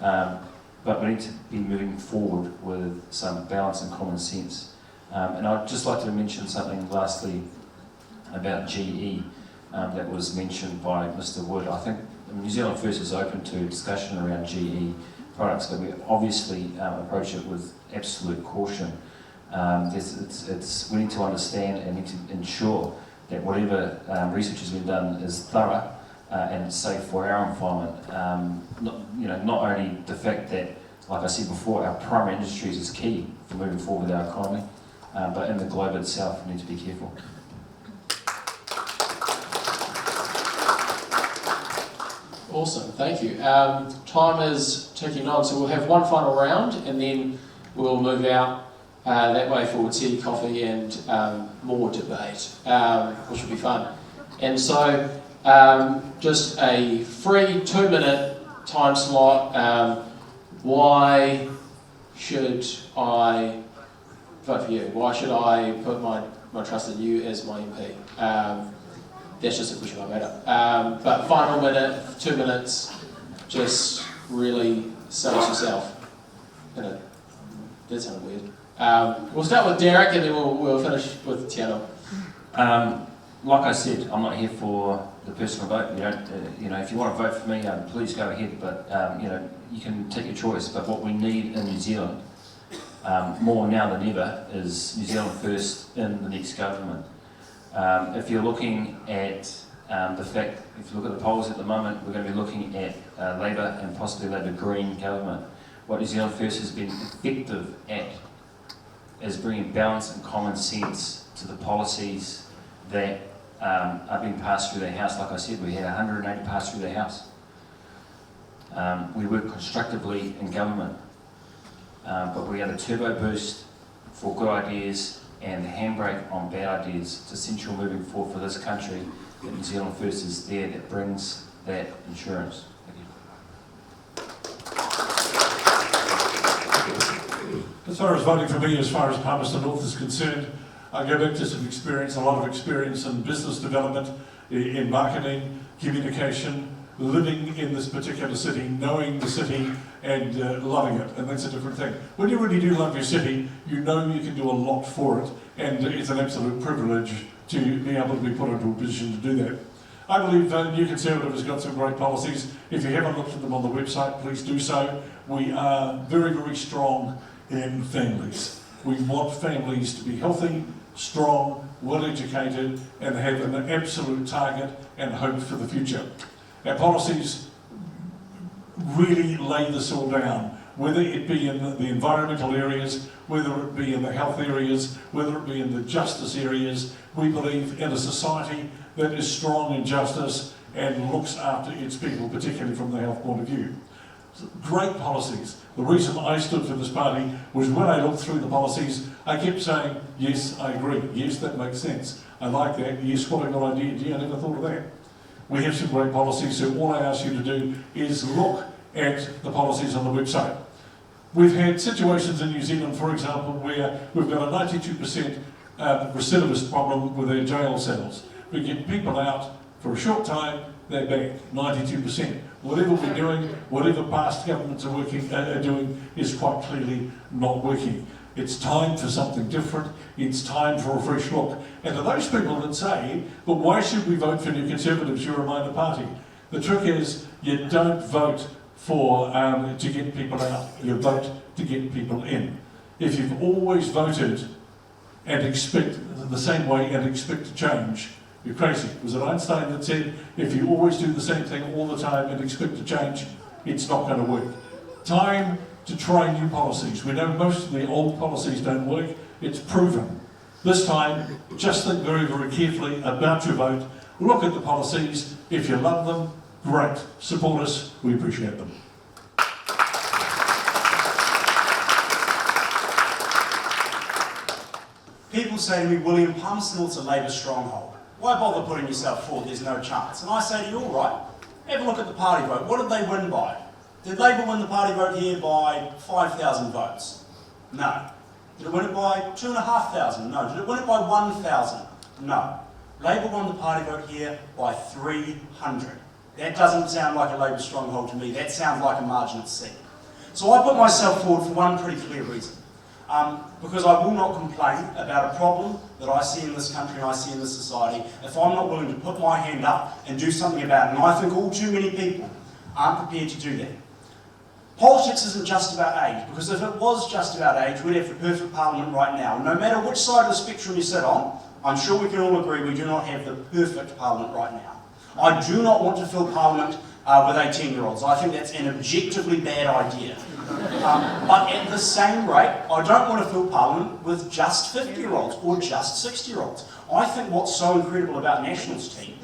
But we need to be moving forward with some balance and common sense. And I'd just like to mention something lastly about GE that was mentioned by Mr. Wood. I think New Zealand First is open to discussion around GE products, but we obviously approach it with absolute caution. We need to understand and need to ensure that whatever research has been done is thorough and safe for our environment. Not only the fact that, like I said before, our primary industries is key for moving forward with our economy, but in the globe itself, we need to be careful. Awesome, thank you. Time is ticking on, so we'll have one final round and then we'll move out that way for tea, coffee and more debate, which will be fun. And so just a free 2-minute time slot. Why should I vote for you? Why should I put my trust in you as my MP? That's just a question I made up. But final minute, 2 minutes, just really sell it yourself. That sounded weird. We'll start with Darroch and then we'll finish with Teanau. Like I said, I'm not here for the personal vote. You don't, if you want to vote for me, please go ahead. But you can take your choice. But what we need in New Zealand, more now than ever, is New Zealand First in the next government. If you're looking at the fact, if you look at the polls at the moment, we're going to be looking at Labour and possibly Labour Green government. What New Zealand First has been effective at is bringing balance and common sense to the policies that are being passed through the House. Like I said, we had 180 passed through the House. We work constructively in government, but we had a turbo boost for good ideas and the handbrake on bad ideas. It's essential moving forward for this country that New Zealand First is there that brings that insurance. As far as voting for me, as far as Palmerston North is concerned, I go back to some experience, a lot of experience in business development, in marketing, communication, living in this particular city, knowing the city and loving it, and that's a different thing. When you really do love your city, you know you can do a lot for it, and it's an absolute privilege to be able to be put into a position to do that. I believe New Conservative has got some great policies. If you haven't looked at them on the website, please do so. We are very, very strong in families. We want families to be healthy, strong, well educated, and have an absolute target and hope for the future. Our policies really lay this all down, whether it be in the environmental areas, whether it be in the health areas, whether it be in the justice areas. We believe in a society that is strong in justice and looks after its people, particularly from the health point of view. Great policies. The reason I stood for this party was when I looked through the policies, I kept saying, yes, I agree. Yes, that makes sense. I like that. Yes, what a good idea. Gee, I never thought of that. We have some great policies, so all I ask you to do is look at the policies on the website. We've had situations in New Zealand, for example, where we've got a 92% recidivist problem with our jail cells. We get people out for a short time, they're back, 92%. Whatever we're doing, whatever past governments are doing is quite clearly not working. It's time for something different. It's time for a fresh look. And to those people that say, but why should we vote for New Conservatives? You're a minor party. The trick is you don't vote for to get people out. You vote to get people in. If you've always voted and expect the same way and expect to change, you're crazy. Was it Einstein that said, if you always do the same thing all the time and expect to change, it's not going to work? Time to try new policies. We know most of the old policies don't work. It's proven. This time, just think very, very carefully about your vote. Look at the policies. If you love them, great. Support us. We appreciate them. People say to me, William, Palmerston North's a Labour stronghold. Why bother putting yourself forward? There's no chance. And I say to you, all right, have a look at the party vote. What did they win by? Did Labour win the party vote here by 5,000 votes? No. Did it win it by 2,500? No. Did it win it by 1,000? No. Labour won the party vote here by 300. That doesn't sound like a Labour stronghold to me. That sounds like a margin of C. So I put myself forward for one pretty clear reason. Because I will not complain about a problem that I see in this country and I see in this society if I'm not willing to put my hand up and do something about it. And I think all too many people aren't prepared to do that. Politics isn't just about age, because if it was just about age, we'd have the perfect parliament right now. No matter which side of the spectrum you sit on, I'm sure we can all agree we do not have the perfect parliament right now. I do not want to fill parliament with 18-year-olds. I think that's an objectively bad idea. But at the same rate, I don't want to fill parliament with just 50-year-olds or just 60-year-olds. I think what's so incredible about National's team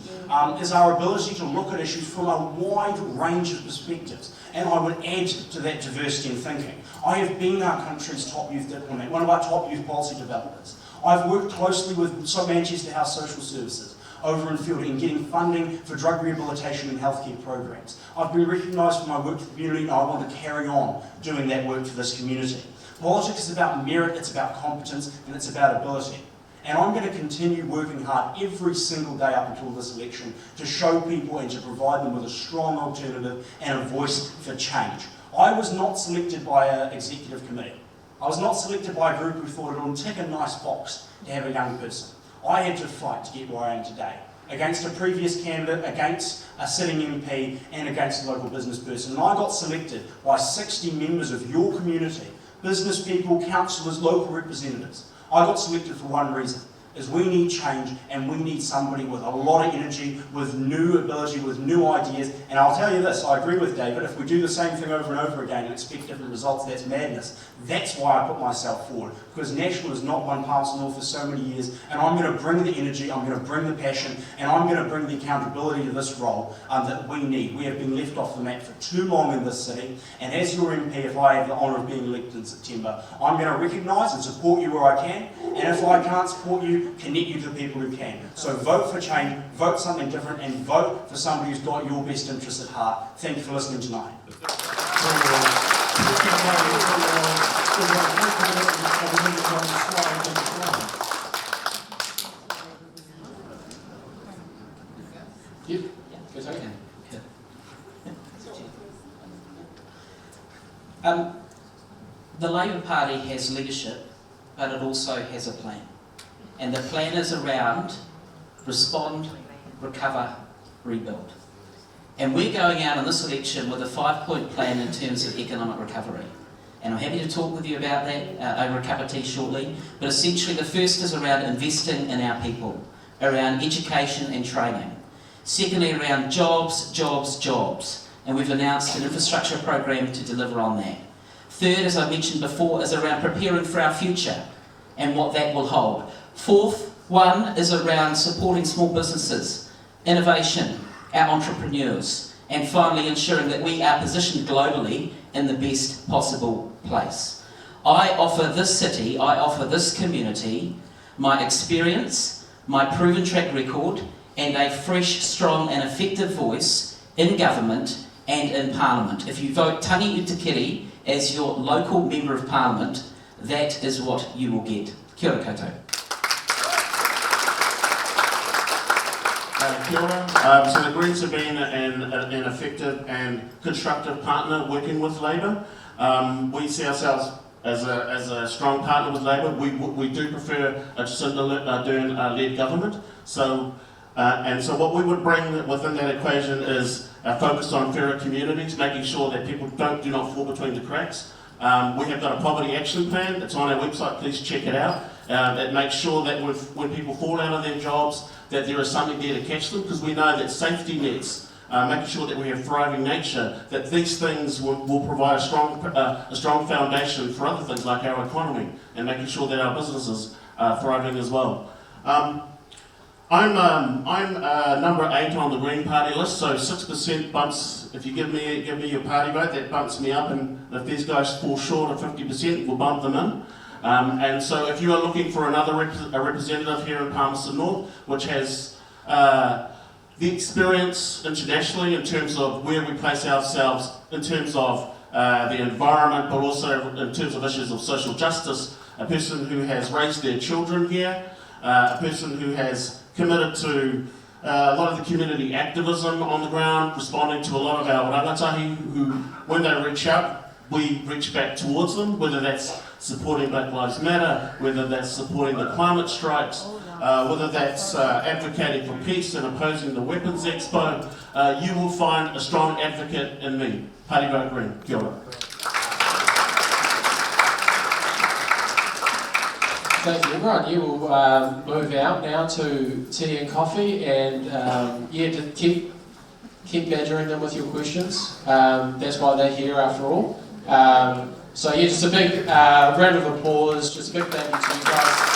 is our ability to look at issues from a wide range of perspectives. And I would add to that diversity in thinking. I have been our country's top youth diplomat, one of our top youth policy developers. I've worked closely with Manchester House Social Services over in field in getting funding for drug rehabilitation and healthcare programs. I've been recognised for my work for the community, and I want to carry on doing that work for this community. Politics is about merit, it's about competence, and it's about ability. And I'm going to continue working hard every single day up until this election to show people and to provide them with a strong alternative and a voice for change. I was not selected by an executive committee. I was not selected by a group who thought it would tick a nice box to have a young person. I had to fight to get where I am today, against a previous candidate, against a sitting MP, and against a local business person. And I got selected by 60 members of your community, business people, councillors, local representatives. I got selected for one reason, is we need change, and we need somebody with a lot of energy, with new ability, with new ideas. And I'll tell you this, I agree with David, if we do the same thing over and over again and expect different results, that's madness. That's why I put myself forward, because National has not won Palmerston North for so many years, and I'm going to bring the energy, I'm going to bring the passion, and I'm going to bring the accountability to this role that we need. We have been left off the map for too long in this city, and as your MP, if I have the honour of being elected in September, I'm going to recognise and support you where I can, and if I can't support you, connect you to the people who can. So vote for change, vote something different, and vote for somebody who's got your best interests at heart. Thank you for listening tonight. Yep. Good. Okay. The Labour Party has leadership, but it also has a plan. And the plan is around respond, recover, rebuild. And we're going out in this election with a 5-point plan in terms of economic recovery. And I'm happy to talk with you about that over a cup of tea shortly. But essentially the first is around investing in our people, around education and training. Secondly, around jobs, jobs, jobs. And we've announced an infrastructure program to deliver on that. Third, as I mentioned before, is around preparing for our future and what that will hold. Fourth one is around supporting small businesses, innovation, our entrepreneurs, and finally ensuring that we are positioned globally in the best possible place. I offer this city, I offer this community my experience, my proven track record, and a fresh, strong and effective voice in government and in Parliament. If you vote Tangi Utikere as your local Member of Parliament, that is what you will get. Kia ora koutou. Kia ora. So the Greens have been an effective and constructive partner working with Labour. We see ourselves as a strong partner with Labour. We do prefer a Jacinda Ardern-led government. So what we would bring within that equation is a focus on fairer communities, making sure that people do not fall between the cracks. We have got a poverty action plan. It's on our website. Please check it out. It makes sure that when people fall out of their jobs, that there is something there to catch them, because we know that safety nets, making sure that we have thriving nature, that these things will provide a strong foundation for other things like our economy, and making sure that our businesses are thriving as well. I'm number 8 on the Green Party list, so 6% bumps. If you give me your party vote, that bumps me up, and if these guys fall short of 50%, we'll bump them in. And so if you are looking for another representative here in Palmerston North, which has the experience internationally in terms of where we place ourselves, in terms of the environment, but also in terms of issues of social justice, a person who has raised their children here, a person who has committed to a lot of the community activism on the ground, responding to a lot of our rangatahi who, when they reach out, we reach back towards them, whether that's supporting Black Lives Matter, whether that's supporting the climate strikes, whether that's advocating for peace and opposing the weapons expo. You will find a strong advocate in me. Party vote Green. Kia ora. Thank you, everyone. You will move out now to tea and coffee, and to keep badgering them with your questions. That's why they're here after all. So just a big round of applause, just a big thank you to you guys.